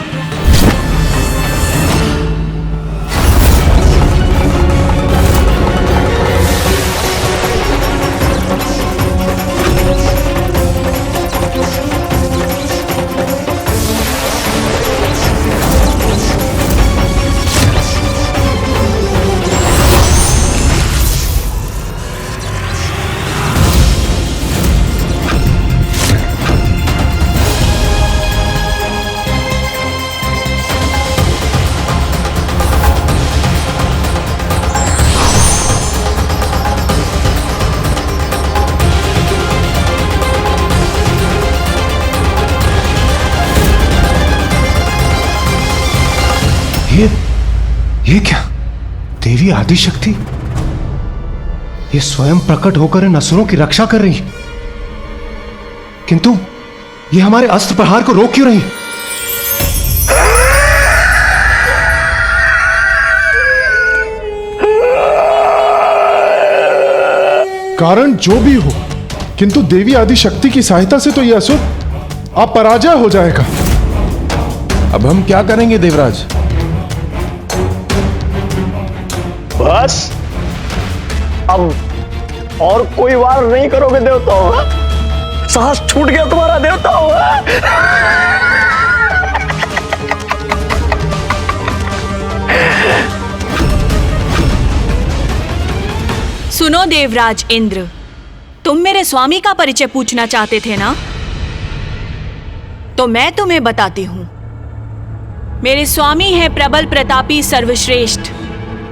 ये क्या? देवी आदिशक्ति ये स्वयं प्रकट होकर इन असुरों की रक्षा कर रही है, किंतु ये हमारे अस्त्र प्रहार को रोक क्यों रही? कारण जो भी हो, किंतु देवी आदिशक्ति की सहायता से तो यह असुर अब पराजय हो जाएगा। अब हम क्या करेंगे देवराज? बस अब और कोई वार नहीं करोगे देवताओं? साहस छूट गया तुम्हारा देवताओं? सुनो देवराज इंद्र, तुम मेरे स्वामी का परिचय पूछना चाहते थे ना? तो मैं तुम्हें बताती हूं। मेरे स्वामी है प्रबल प्रतापी सर्वश्रेष्ठ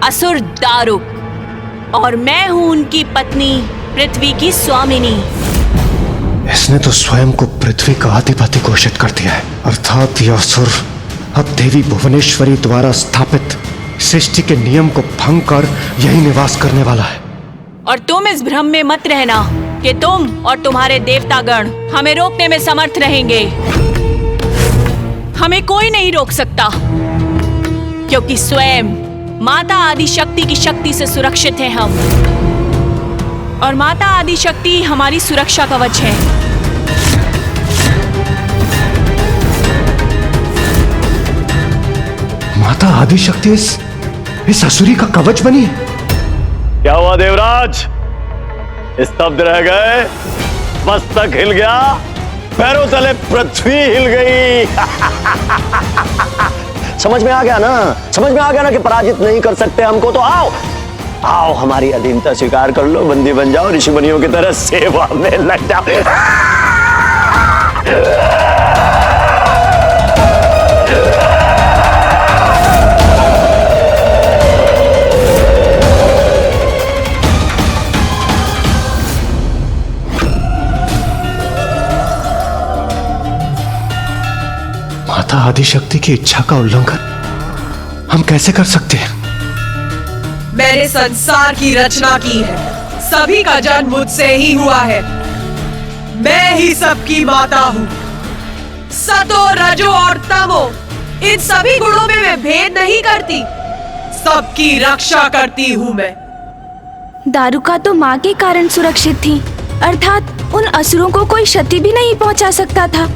असुर दारुक और मैं हूं उनकी पत्नी पृथ्वी की स्वामिनी। इसने तो स्वयं को पृथ्वी का अधिपति घोषित कर दिया है, अर्थात यह असुर अब देवी भुवनेश्वरी द्वारा स्थापित सृष्टि के नियम को भंग कर यही निवास करने वाला है। और तुम इस भ्रम में मत रहना कि तुम और तुम्हारे देवतागण हमें रोकने में समर्थ रहेंगे। हमें कोई नहीं रोक सकता, क्योंकि स्वयं माता आदिशक्ति की शक्ति से सुरक्षित हैं हम, और माता आदिशक्ति हमारी सुरक्षा कवच है। माता आदिशक्ति इस असुरी का कवच बनी है। क्या हुआ देवराज? स्तब्ध रह गए? मस्तक हिल गया, पैरों तले पृथ्वी हिल गई। समझ में आ गया ना? समझ में आ गया ना कि पराजित नहीं कर सकते हमको? तो आओ आओ, हमारी अधीनता स्वीकार कर लो, बंदी बन जाओ, ऋषि मुनियों की तरह सेवा में लग जाओ। माता आदिशक्ति की इच्छा का उल्लंघन हम कैसे कर सकते हैं? मैंने संसार की रचना की है, सभी का जन्म मुझसे ही हुआ है। मैं ही सबकी माता हूँ। सतो, रजो और तमो, इन सभी गुणों में मैं भेद नहीं करती, सबकी रक्षा करती हूँ मैं। दारुका तो माँ के कारण सुरक्षित थी, अर्थात उन असुरों को कोई क्षति भी नहीं पहुँचा सकता था।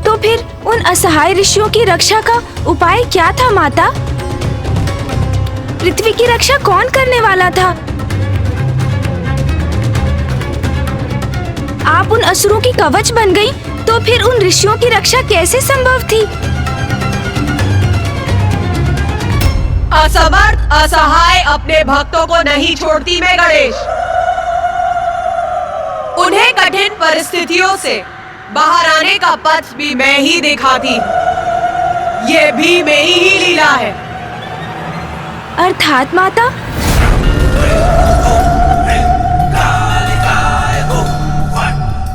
तो फिर उन असहाय ऋषियों की रक्षा का उपाय क्या था माता? पृथ्वी की रक्षा कौन करने वाला था? आप उन असुरों की कवच बन गई, तो फिर उन ऋषियों की रक्षा कैसे संभव थी? असमर्थ असहाय अपने भक्तों को नहीं छोड़ती मैं गणेश। उन्हें कठिन परिस्थितियों से बाहर आने का पथ भी मैं ही दिखाती हूँ। ये भी मेरी ही लीला है। अर्थात माता?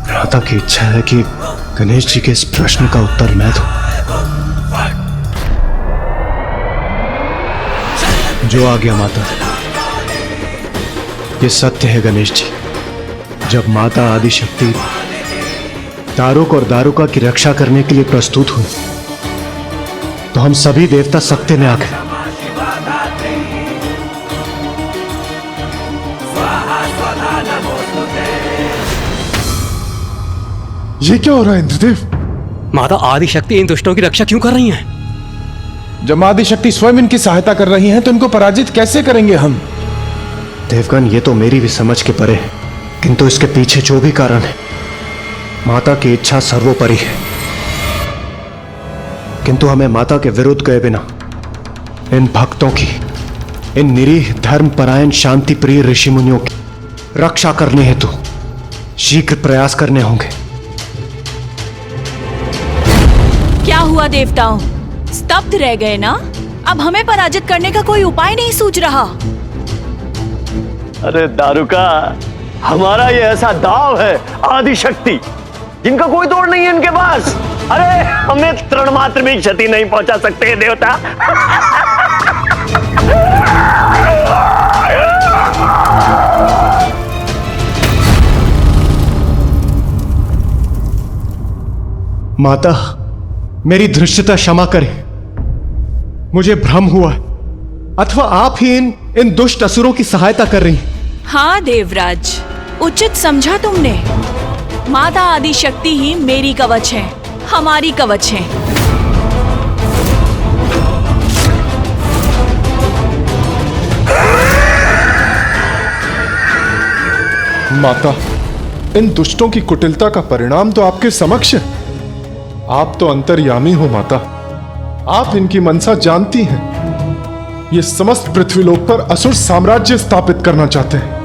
माता की इच्छा है कि गणेश जी के इस प्रश्न का उत्तर मैं दूं। जो आ गया माता, ये सत्य है गणेश जी। जब माता आदिशक्ति दारुक और दारुका की रक्षा करने के लिए प्रस्तुत हुए तो हम सभी देवता सत्य में आ गए। ये क्या हो रहा है इंद्रदेव? माता आदिशक्ति इन दुष्टों की रक्षा क्यों कर रही हैं? जब आदिशक्ति स्वयं इनकी सहायता कर रही हैं तो इनको पराजित कैसे करेंगे हम? देवगण, ये तो मेरी भी समझ के परे है, किंतु इसके पीछे जो भी कारण है, माता की इच्छा सर्वोपरि है। किंतु हमें माता के विरुद्ध गए बिना इन भक्तों की, इन निरीह धर्मपरायण शांति प्रिय ऋषि मुनियों की रक्षा करने हेतु शीघ्र प्रयास करने होंगे। क्या हुआ देवताओं, स्तब्ध रह गए ना? अब हमें पराजित करने का कोई उपाय नहीं सूझ रहा। अरे दारुका, हमारा ये ऐसा दाव है आदिशक्ति, जिनका कोई तोड़ नहीं है इनके पास। अरे हमें तृण मात्र भी क्षति नहीं पहुंचा सकते हैं देवता। माता, मेरी धृष्टता क्षमा करें, मुझे भ्रम हुआ है, अथवा आप ही इन दुष्ट असुरों की सहायता कर रही हैं। हाँ देवराज, उचित समझा तुमने। माता आदिशक्ति ही मेरी कवच है, हमारी कवच है। माता, इन दुष्टों की कुटिलता का परिणाम तो आपके समक्ष है। आप तो अंतर्यामी हो माता, आप इनकी मनसा जानती हैं। ये समस्त पृथ्वीलोक पर असुर साम्राज्य स्थापित करना चाहते हैं।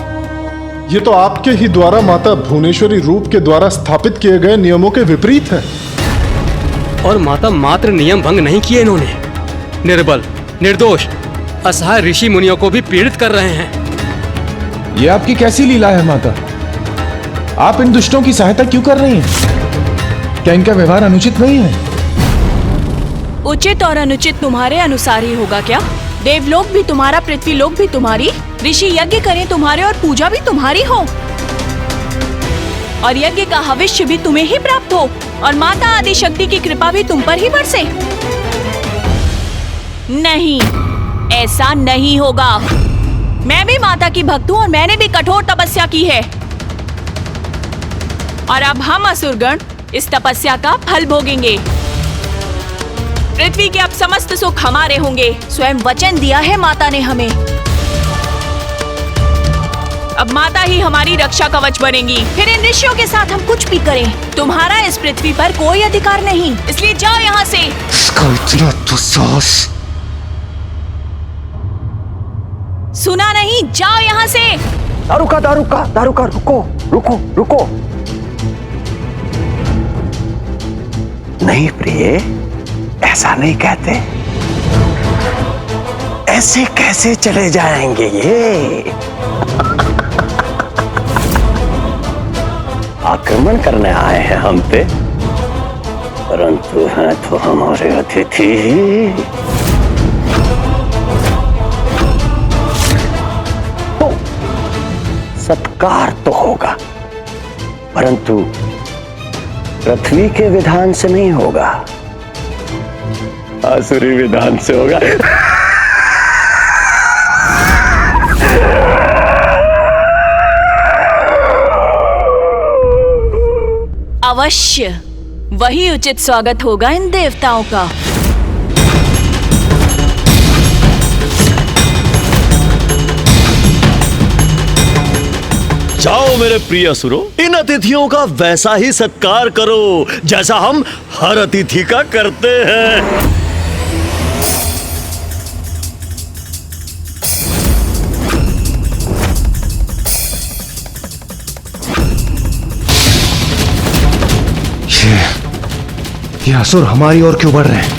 ये तो आपके ही द्वारा माता भुवनेश्वरी रूप के द्वारा स्थापित किए गए नियमों के विपरीत है। और माता मात्र नियम भंग नहीं किए इन्होंने, निर्बल, निर्दोष, असहाय ऋषि मुनियों को भी पीड़ित कर रहे हैं। ये आपकी कैसी लीला है माता? आप इन दुष्टों की सहायता क्यों कर रही हैं? क्या इनका व्यवहार अनुचित नहीं है? उचित और अनुचित तुम्हारे अनुसार ही होगा क्या? देवलोक भी तुम्हारा, पृथ्वीलोक भी तुम्हारी, ऋषि यज्ञ करें तुम्हारे और पूजा भी तुम्हारी हो, और यज्ञ का हविष्य भी तुम्हें ही प्राप्त हो, और माता आदिशक्ति की कृपा भी तुम पर ही बरसे। नहीं, ऐसा नहीं होगा। मैं भी माता की भक्त हूँ और मैंने भी कठोर तपस्या की है, और अब हम असुरगण इस तपस्या का फल भोगेंगे। पृथ्वी के अब समस्त सुख हमारे होंगे, स्वयं वचन दिया है माता ने हमें। अब माता ही हमारी रक्षा कवच बनेंगी, फिर इन ऋषियों के साथ हम कुछ भी करें, तुम्हारा इस पृथ्वी पर कोई अधिकार नहीं, इसलिए जाओ यहाँ से। इसका इतना तो साहस! सुना नहीं? जाओ यहाँ से। दारुका, दारुका, दारुका, रुको, रुको, रुको। नहीं प्रिय, ऐसा नहीं कहते। ऐसे कैसे चले जाएंगे ये? आक्रमण करने आए हैं हम पे, परंतु हैं तो हमारे अतिथि ही। तो सत्कार तो होगा, परंतु पृथ्वी के विधान से नहीं होगा, आसुरी विधान से होगा। अवश्य, वही उचित स्वागत होगा इन देवताओं का। जाओ मेरे प्रिय असुरों, इन अतिथियों का वैसा ही सत्कार करो जैसा हम हर अतिथि का करते हैं। ये असुर हमारी ओर क्यों बढ़ रहे हैं?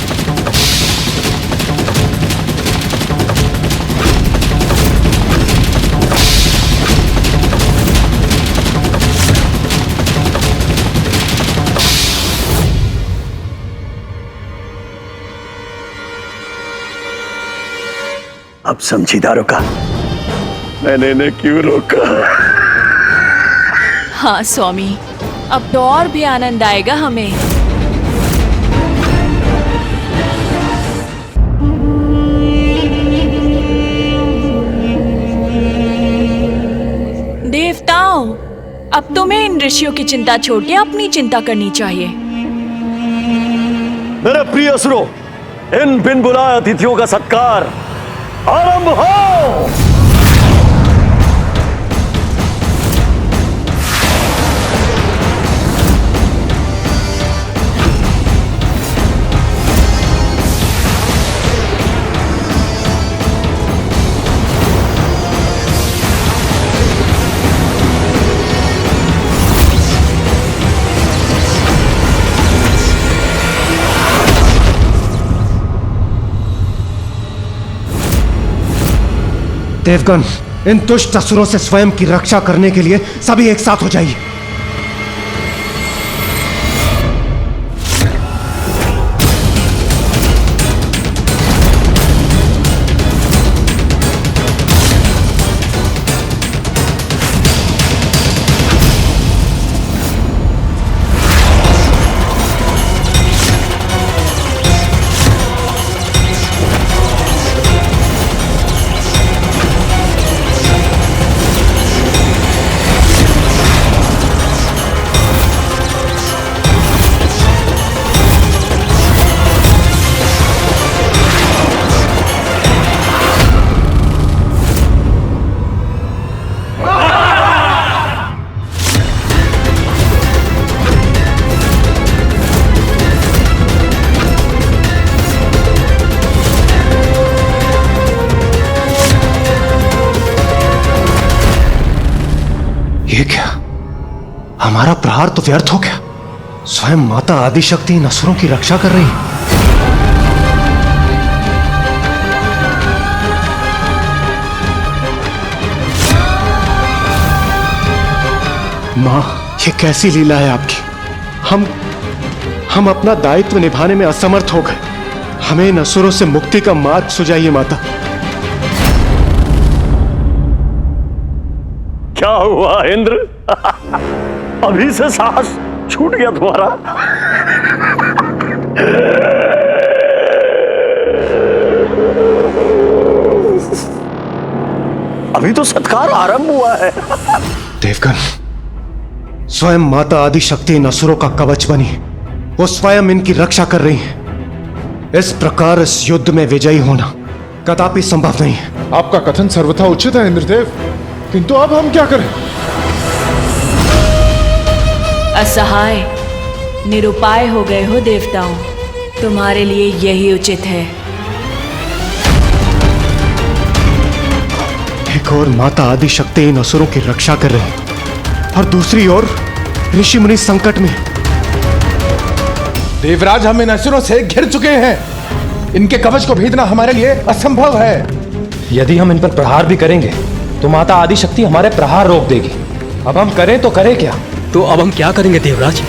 अब समझी दारुका, मैंने इन्हें क्यों रोका? हाँ स्वामी, अब तो और भी आनंद आएगा हमें। देवताओं, अब तुम्हें इन ऋषियों की चिंता छोड़ के अपनी चिंता करनी चाहिए। मेरे प्रिय असुरों, इन बिन बुलाए अतिथियों का सत्कार आरंभ हो। देवगण, इन दुष्ट असुरों से स्वयं की रक्षा करने के लिए सभी एक साथ हो जाइए। ये क्या? हमारा प्रहार तो व्यर्थ हो गया। स्वयं माता आदिशक्ति इन असुरों की रक्षा कर रही है। मां, ये कैसी लीला है आपकी? हम अपना दायित्व निभाने में असमर्थ हो गए। हमें इन असुरों से मुक्ति का मार्ग सुझाइए माता। क्या हुआ इंद्र? अभी से साहस छूट गया तुम्हारा? अभी तो सत्कार आरंभ हुआ है। देवगण, स्वयं माता आदिशक्ति इन असुरों का कवच बनी। वो स्वयं इनकी रक्षा कर रही है। इस प्रकार इस युद्ध में विजयी होना कदापि संभव नहीं है। आपका कथन सर्वथा उचित है इंद्रदेव, किंतु अब हम क्या करें? असहाय, निरुपाय हो गए हो देवताओं। तुम्हारे लिए यही उचित है। एक ओर माता आदिशक्ति इन असुरों की रक्षा कर रही है और दूसरी ओर ऋषि मुनि संकट में। देवराज, हम इन असुरों से घिर चुके हैं। इनके कवच को भेदना हमारे लिए असंभव है। यदि हम इन पर प्रहार भी करेंगे तो माता आदिशक्ति हमारे प्रहार रोक देगी। अब हम करें तो करें क्या? तो अब हम क्या करेंगे देवराज?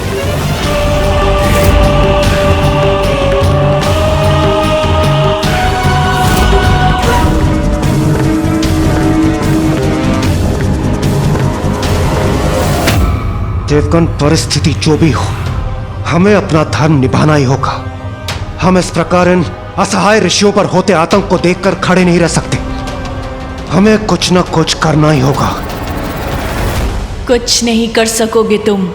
देवगण, परिस्थिति जो भी हो, हमें अपना धर्म निभाना ही होगा। हम इस प्रकार इन असहाय ऋषियों पर होते आतंक को देखकर खड़े नहीं रह सकते। हमें कुछ न कुछ करना ही होगा। कुछ नहीं कर सकोगे तुम।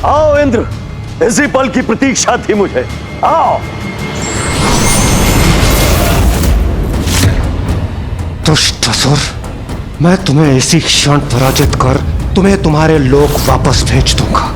आओ इंद्र, इसी पल की प्रतीक्षा थी मुझे। आओ। दुष्ट असुर, मैं तुम्हें इसी क्षण पराजित कर तुम्हें तुम्हारे लोक वापस भेज दूंगा।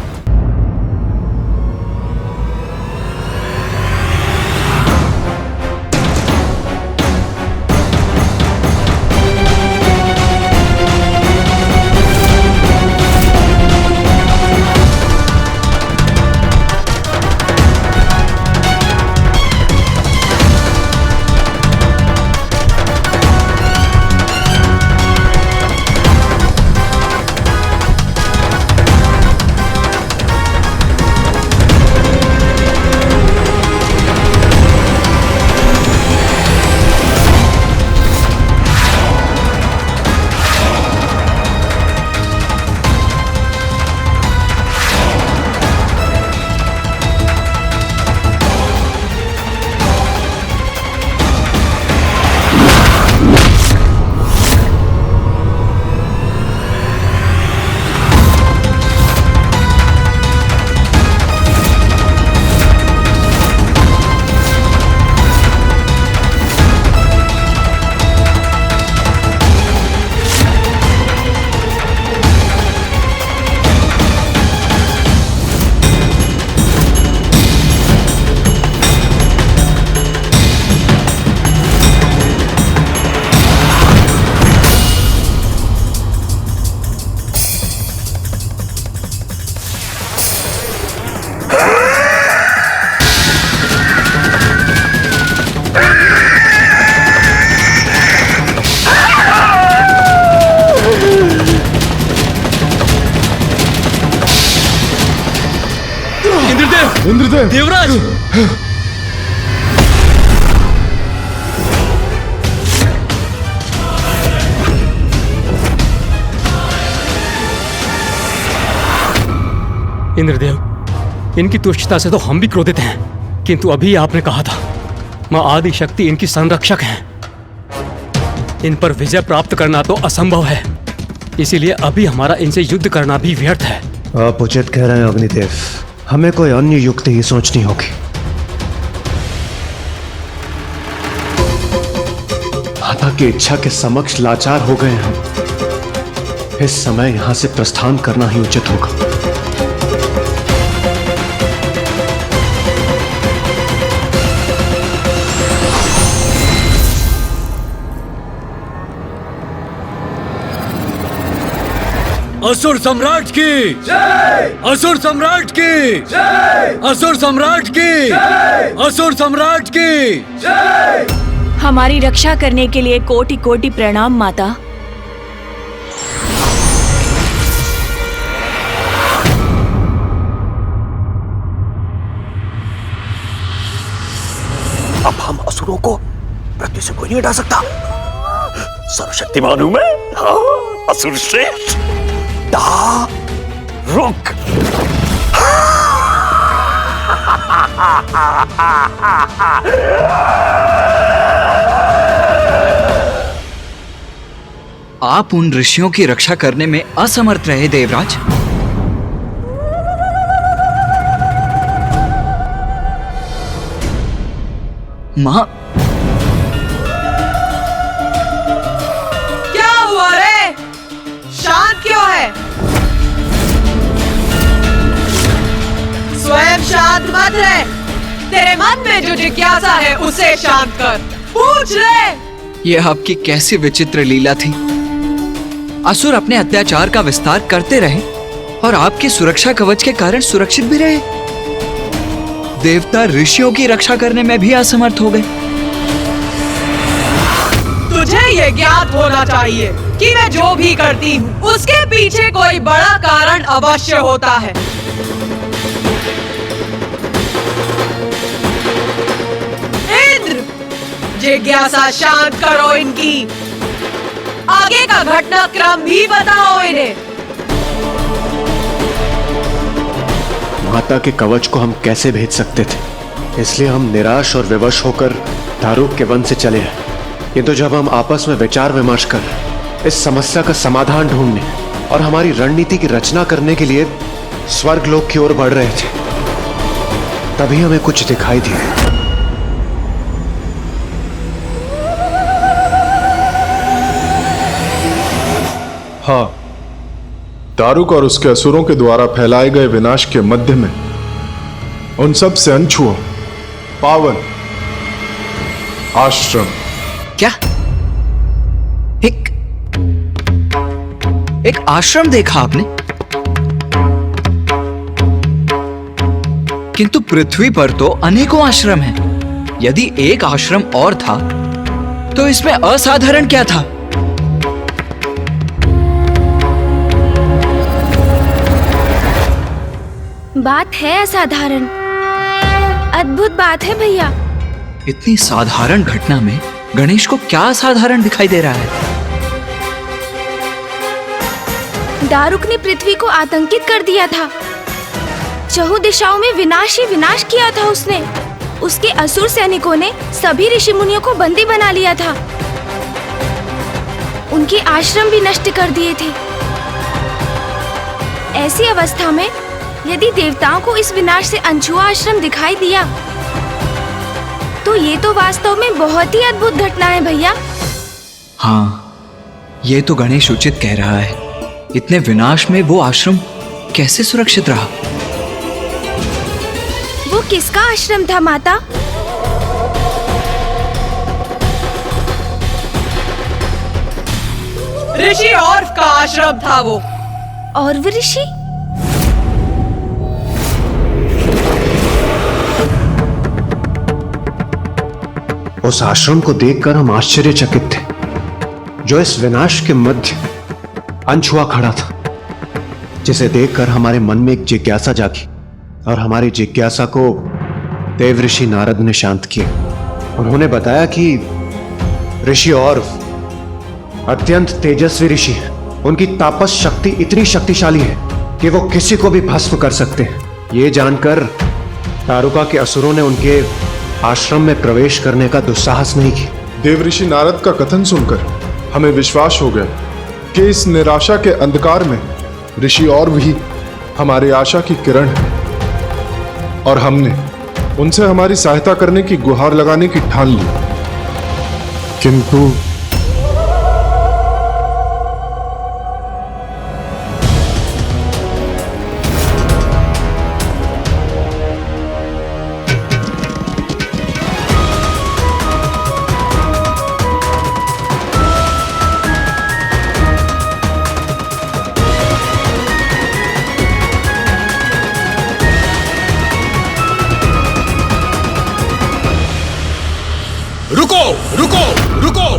इंद्रदेव, इंद्रदेव, देवराज। इंद्रदेव, इनकी तुष्टता से तो हम भी क्रोधित हैं, किंतु अभी आपने कहा था मां आदि शक्ति इनकी संरक्षक हैं। इन पर विजय प्राप्त करना तो असंभव है, इसीलिए अभी हमारा इनसे युद्ध करना भी व्यर्थ है। आप उचित कह रहे हैं अग्निदेव, हमें कोई अन्य युक्ति ही सोचनी होगी। माता की इच्छा के समक्ष लाचार हो गए हम। इस समय यहां से प्रस्थान करना ही उचित होगा। असुर सम्राट की जय, असुर सम्राट की जय, असुर सम्राट की जय, असुर सम्राट की जय। हमारी रक्षा करने के लिए कोटि कोटि प्रणाम माता। अब हम असुरों को पृथ्वी से कोई नहीं हटा सकता। सर्वशक्तिमान हूं मैं, हाँ, असुर श्रेष्ठ दारुक। आप उन ऋषियों की रक्षा करने में असमर्थ रहे देवराज। मां, क्या हुआ रे? शांत क्यों है? स्वयं शांत मत रहे। तेरे मन में जो जिज्ञासा है उसे शांत कर, पूछ ले। यह आपकी कैसी विचित्र लीला थी। असुर अपने अत्याचार का विस्तार करते रहे और आपके सुरक्षा कवच के कारण सुरक्षित भी रहे। देवता ऋषियों की रक्षा करने में भी असमर्थ हो गए। तुझे ये ज्ञात होना चाहिए कि मैं जो भी करती हूँ उसके पीछे कोई बड़ा कारण अवश्य होता है। इंद्र, जिज्ञासा शांत करो इनकी। आगे का घटनाक्रम भी बताओ इन्हें। माता के कवच को हम कैसे भेज सकते थे, इसलिए हम निराश और विवश होकर दारुक के वन से चले हैं। किंतु जब हम आपस में विचार विमर्श कर इस समस्या का समाधान ढूंढने और हमारी रणनीति की रचना करने के लिए स्वर्गलोक की ओर बढ़ रहे थे, तभी हमें कुछ दिखाई दिया। हाँ, दारुक और उसके असुरों के द्वारा फैलाए गए विनाश के मध्य में उन सब से अनछुआ पावन आश्रम। क्या? एक आश्रम देखा आपने? किंतु पृथ्वी पर तो अनेकों आश्रम हैं। यदि एक आश्रम और था तो इसमें असाधारण क्या था? बात है असाधारण, अद्भुत बात है भैया। इतनी साधारण घटना में गणेश को क्या असाधारण दिखाई दे रहा है? दारुक ने पृथ्वी को आतंकित कर दिया था। चहुं दिशाओं में विनाश ही विनाश किया था उसने। उसके असुर सैनिकों ने सभी ऋषि मुनियों को बंदी बना लिया था। उनके आश्रम भी नष्ट कर दिए थे। ऐसी अवस्था में यदि देवताओं को इस विनाश से अनछुआ आश्रम दिखाई दिया तो ये तो वास्तव में बहुत ही अद्भुत घटना है भैया। हाँ, ये तो गणेश उचित कह रहा है। इतने विनाश में वो आश्रम कैसे सुरक्षित रहा? वो किसका आश्रम था माता? ऋषि और्व का आश्रम था वो। और्व ऋषि? उस आश्रम को देखकर हम आश्चर्यचकित थे, जो इस विनाश के मध्य अनछुआ खड़ा था, जिसे देखकर हमारे मन में एक जिज्ञासा जागी और हमारी जिज्ञासा को देव ऋषि नारद ने शांत किया। उन्होंने बताया कि ऋषि और अत्यंत तेजस्वी ऋषि हैं। उनकी तापस शक्ति इतनी शक्तिशाली है कि वो किसी को भी भस्म कर सकते हैं। ये जानकर दारुका के असुरों ने उनके आश्रम में प्रवेश करने का दुस्साहस नहीं किया। देव ऋषि नारद का कथन सुनकर हमें विश्वास हो गया कि इस निराशा के अंधकार में ऋषि और भी हमारी आशा की किरण है, और हमने उनसे हमारी सहायता करने की गुहार लगाने की ठान ली। किंतु रुको रुको रुको।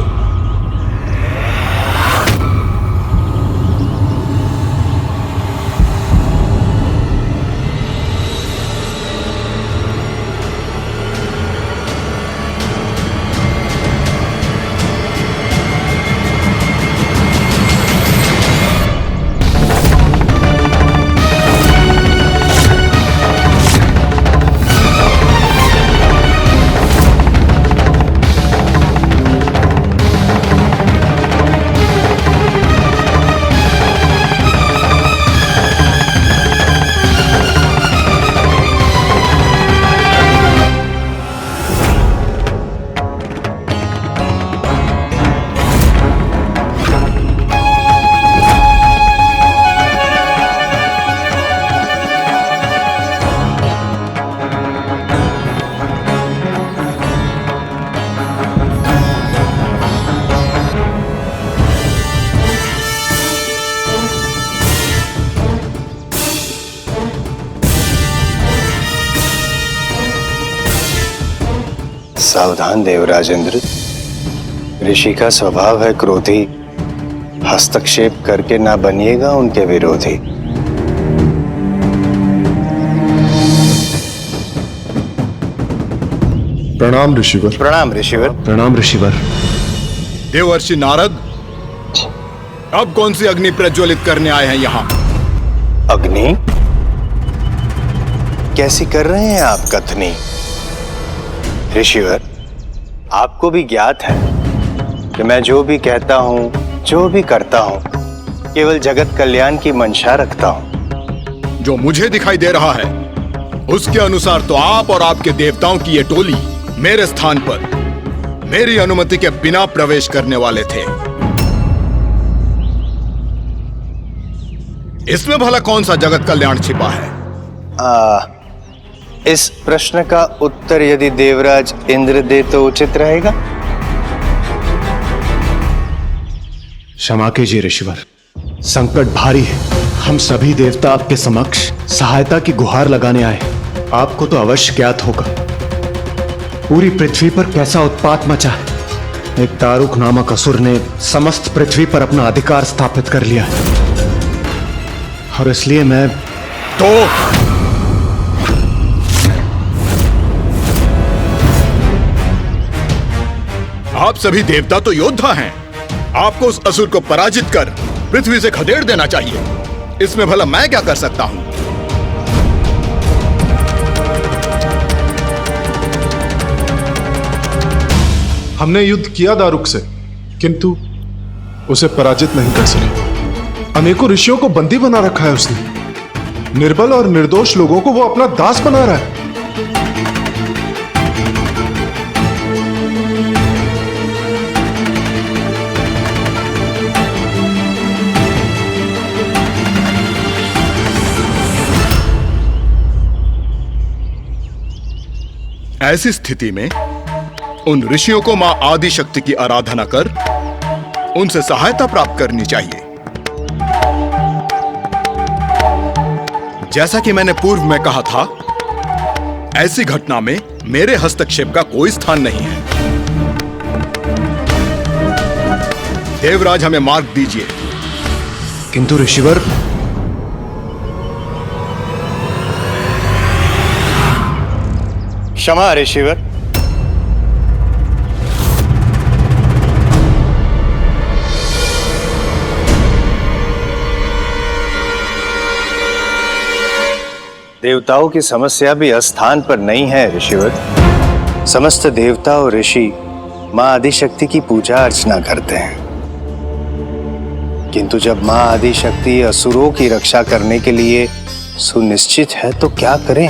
सावधान देवराज इंद्र, ऋषि का स्वभाव है क्रोधी। हस्तक्षेप करके ना बनिएगा उनके विरोधी। प्रणाम ऋषिवर। प्रणाम ऋषिवर। प्रणाम ऋषिवर। देवर्षि नारद, अब कौन सी अग्नि प्रज्वलित करने आए हैं यहाँ? अग्नि? कैसी कर रहे हैं आप कथनी? ऋषिवर, आपको भी ज्ञात है कि मैं जो भी कहता हूं, जो भी करता हूं, केवल जगत कल्याण की मंशा रखता हूं। जो मुझे दिखाई दे रहा है उसके अनुसार तो आप और आपके देवताओं की ये टोली मेरे स्थान पर मेरी अनुमति के बिना प्रवेश करने वाले थे। इसमें भला कौन सा जगत कल्याण छिपा है? इस प्रश्न का उत्तर यदि देवराज इंद्र दे तो उचित रहेगा। क्षमा कीजिए ऋषिवर, संकट भारी है। हम सभी देवता आपके समक्ष सहायता की गुहार लगाने आए। आपको तो अवश्य ज्ञात होगा पूरी पृथ्वी पर कैसा उत्पात मचा है। एक दारुक नामक असुर ने समस्त पृथ्वी पर अपना अधिकार स्थापित कर लिया है, और इसलिए मैं आप सभी देवता तो योद्धा हैं। आपको उस असुर को पराजित कर पृथ्वी से खदेड़ देना चाहिए। इसमें भला मैं क्या कर सकता हूं? हमने युद्ध किया दारुक से, किंतु उसे पराजित नहीं कर सके। अनेकों ऋषियों को बंदी बना रखा है उसने। निर्बल और निर्दोष लोगों को वो अपना दास बना रहा है। ऐसी स्थिति में उन ऋषियों को मां आदि शक्ति की आराधना कर उनसे सहायता प्राप्त करनी चाहिए। जैसा कि मैंने पूर्व में कहा था, ऐसी घटना में मेरे हस्तक्षेप का कोई स्थान नहीं है। देवराज, हमें मार्ग दीजिए। किंतु ऋषिवर, क्षमा ऋषिवर। देवताओं की समस्या भी अस्थान पर नहीं है ऋषिवर। समस्त देवता और ऋषि मां आदिशक्ति की पूजा अर्चना करते हैं, किंतु जब मां आदिशक्ति असुरों की रक्षा करने के लिए सुनिश्चित है तो क्या करें?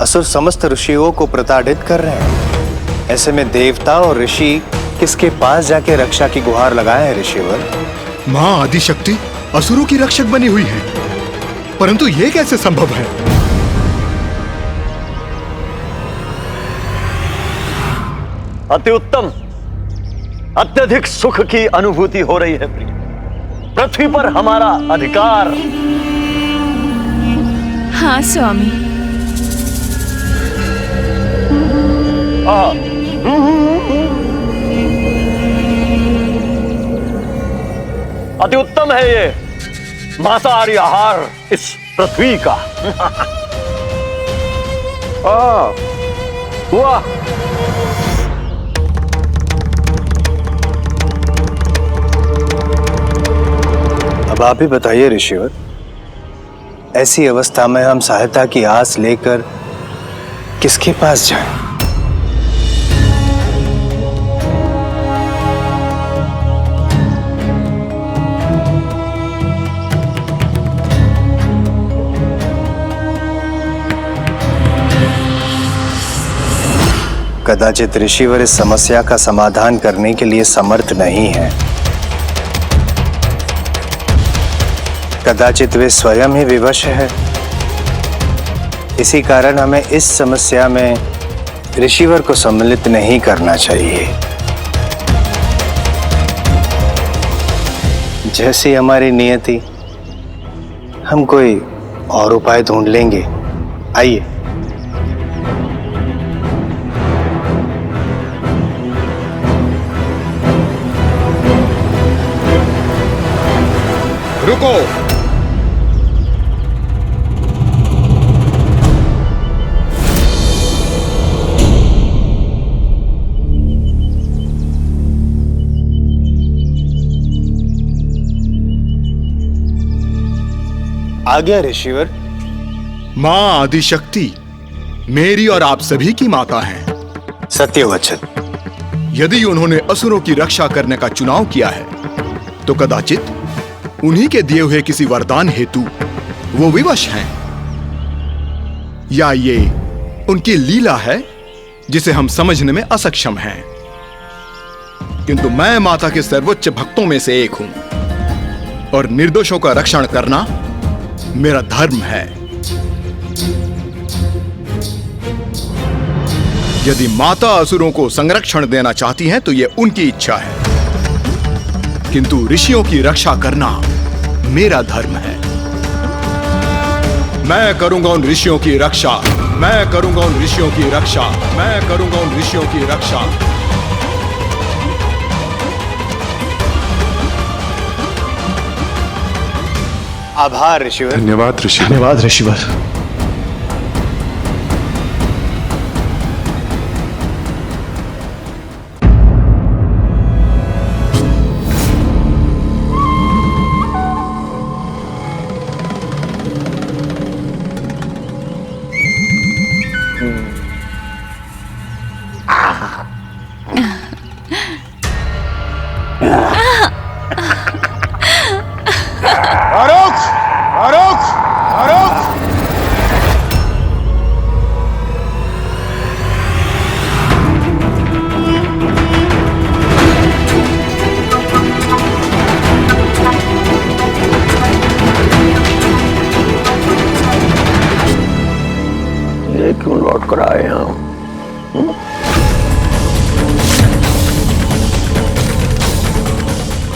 असुर समस्त ऋषियों को प्रताड़ित कर रहे हैं। ऐसे में देवता और ऋषि किसके पास जाके रक्षा की गुहार लगाए हैं ऋषिवर? मां आदिशक्ति असुरों की रक्षक बनी हुई है, परंतु यह कैसे संभव है? अति उत्तम। अत्यधिक सुख की अनुभूति हो रही है प्रिय। पृथ्वी पर हमारा अधिकार। हाँ स्वामी। अति उत्तम है ये मांसाहारी आहार इस पृथ्वी का। वाह। अब आप ही बताइए ऋषिवर, ऐसी अवस्था में हम सहायता की आस लेकर किसके पास जाएं? कदाचित ऋषिवर इस समस्या का समाधान करने के लिए समर्थ नहीं है। कदाचित वे स्वयं ही विवश है। इसी कारण हमें इस समस्या में ऋषिवर को सम्मिलित नहीं करना चाहिए। जैसी हमारी नियति, हम कोई और उपाय ढूंढ लेंगे। आइए। रुको। आ गया ऋषिवर। मां आदिशक्ति मेरी और आप सभी की माता हैं। सत्यवचन। यदि उन्होंने असुरों की रक्षा करने का चुनाव किया है तो कदाचित उन्हीं के दिए हुए किसी वरदान हेतु वो विवश हैं, या ये उनकी लीला है जिसे हम समझने में असक्षम हैं। किंतु मैं माता के सर्वोच्च भक्तों में से एक हूं और निर्दोषों का रक्षण करना मेरा धर्म है। यदि माता असुरों को संरक्षण देना चाहती हैं तो यह उनकी इच्छा है, किंतु ऋषियों की रक्षा करना मेरा धर्म है। मैं करूंगा उन ऋषियों की रक्षा। मैं करूंगा उन ऋषियों की रक्षा। मैं करूंगा उन ऋषियों की रक्षा। आभार ऋषिवर। धन्यवाद ऋषि। धन्यवाद ऋषिवर। क्यों लौट कर आए हम?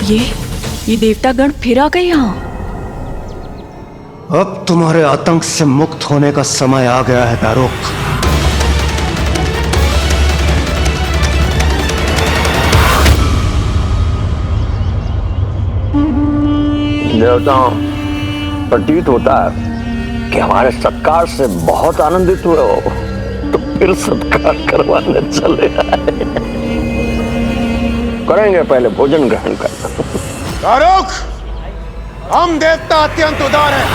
ये देवतागण फिर आ गए यहाँ। अब तुम्हारे आतंक से मुक्त होने का समय आ गया है दारुक। देवताओं, प्रतीत होता है कि हमारे सत्कार से बहुत आनंदित हुए हो, तो फिर सत्कार करवाने चले आए। करेंगे पहले भोजन ग्रहण करना। दारुक, हम देवता अत्यंत उदार हैं।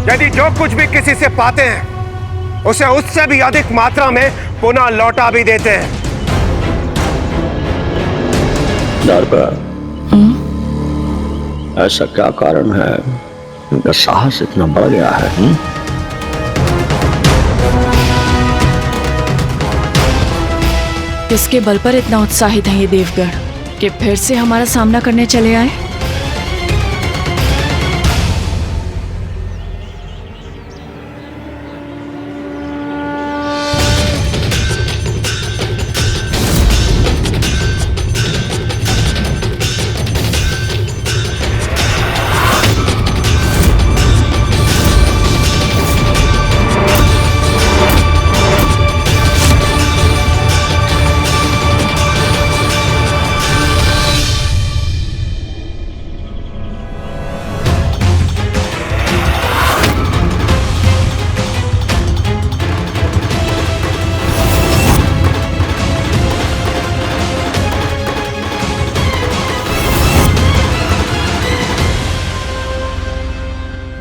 यदि जो कुछ भी किसी से पाते हैं उसे उससे भी अधिक मात्रा में पुनः लौटा भी देते हैं। दारुका, ऐसा क्या कारण है इनका साहस इतना बढ़ गया है? किसके बल पर इतना उत्साहित हैं ये देवगण कि फिर से हमारा सामना करने चले आए?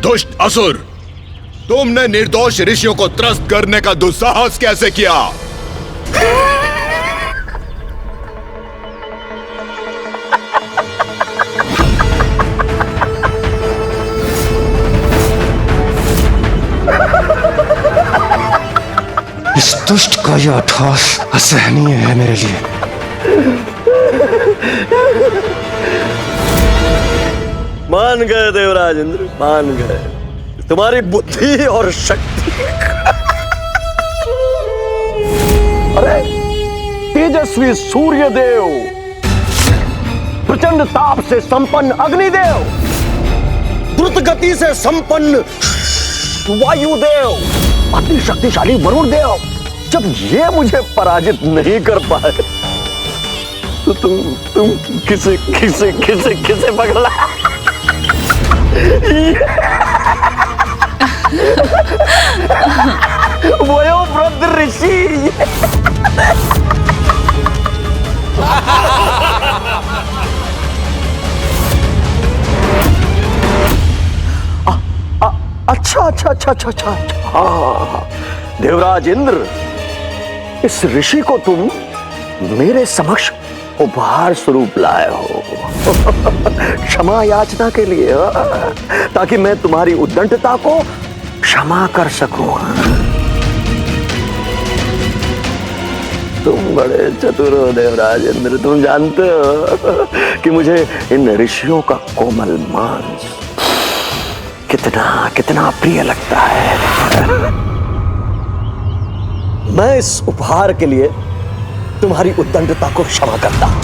दुष्ट असुर, तुमने निर्दोष ऋषियों को त्रस्त करने का दुस्साहस कैसे किया? इस दुष्ट का यह अट्टहास असहनीय है मेरे लिए। मान गए देवराज इंद्र, मान गए। तुम्हारी बुद्धि और शक्ति। अरे तेजस्वी सूर्यदेव, प्रचंड ताप से संपन्न अग्निदेव, द्रुत गति से संपन्न वायुदेव, अति शक्तिशाली वरुण देव, जब ये मुझे पराजित नहीं कर पाए तो तुम किसे किसे किसे किसे पगला? वयोवृद्ध ऋषि। अच्छा अच्छा अच्छा अच्छा अच्छा, हाँ देवराज इंद्र, इस ऋषि को तुम मेरे समक्ष उपहार स्वरूप लाए हो क्षमा याचना के लिए, ताकि मैं तुम्हारी उद्दंडता को क्षमा कर सकूं। तुम बड़े चतुर हो देवराज इंद्र, तुम जानते हो कि मुझे इन ऋषियों का कोमल मांस कितना कितना प्रिय लगता है। मैं इस उपहार के लिए तुम्हारी उद्दंडता को क्षमा करता हूं।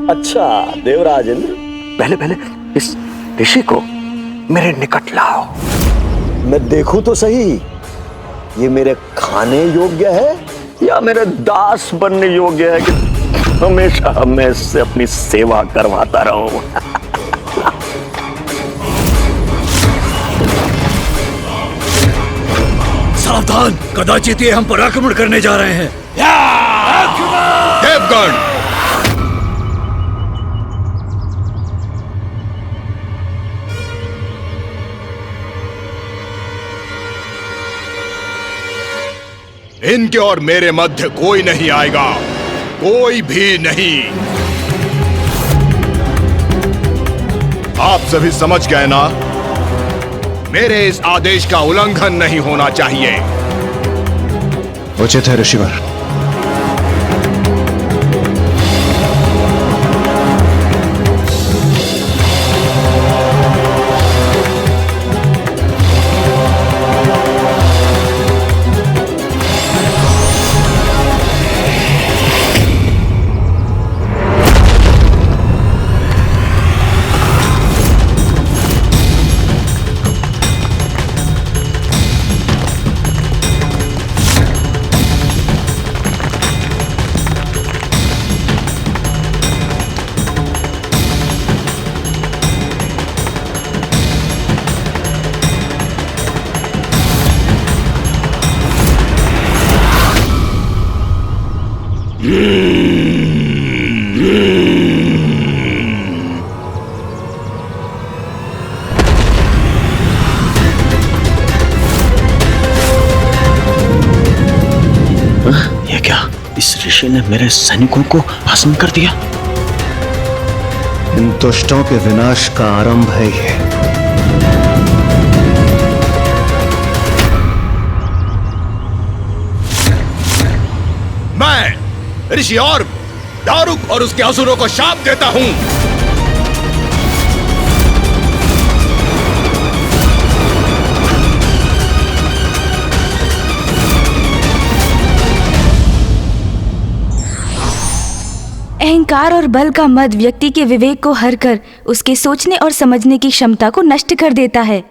अच्छा देवराज इंद्र, पहले पहले इस ऋषि को मेरे निकट लाओ, मैं देखूं तो सही ये मेरे खाने योग्य है या मेरे दास बनने योग्य है कि हमेशा मैं इससे अपनी सेवा करवाता रहूं। सावधान, कदाचित ये हम पर आक्रमण करने जा रहे हैं। देवगण, इनके और मेरे मध्य कोई नहीं आएगा, कोई भी नहीं। आप सभी समझ गए ना? मेरे इस आदेश का उल्लंघन नहीं होना चाहिए। उचित है ऋषिवर। ये क्या? इस ऋषि ने मेरे सैनिकों को भस्म कर दिया। इन दुष्टों के विनाश का आरंभ है ये। मैं ऋषि और दारुक और उसके असुरों को शाप देता हूं। अहंकार और बल का मद व्यक्ति के विवेक को हर कर उसके सोचने और समझने की क्षमता को नष्ट कर देता है।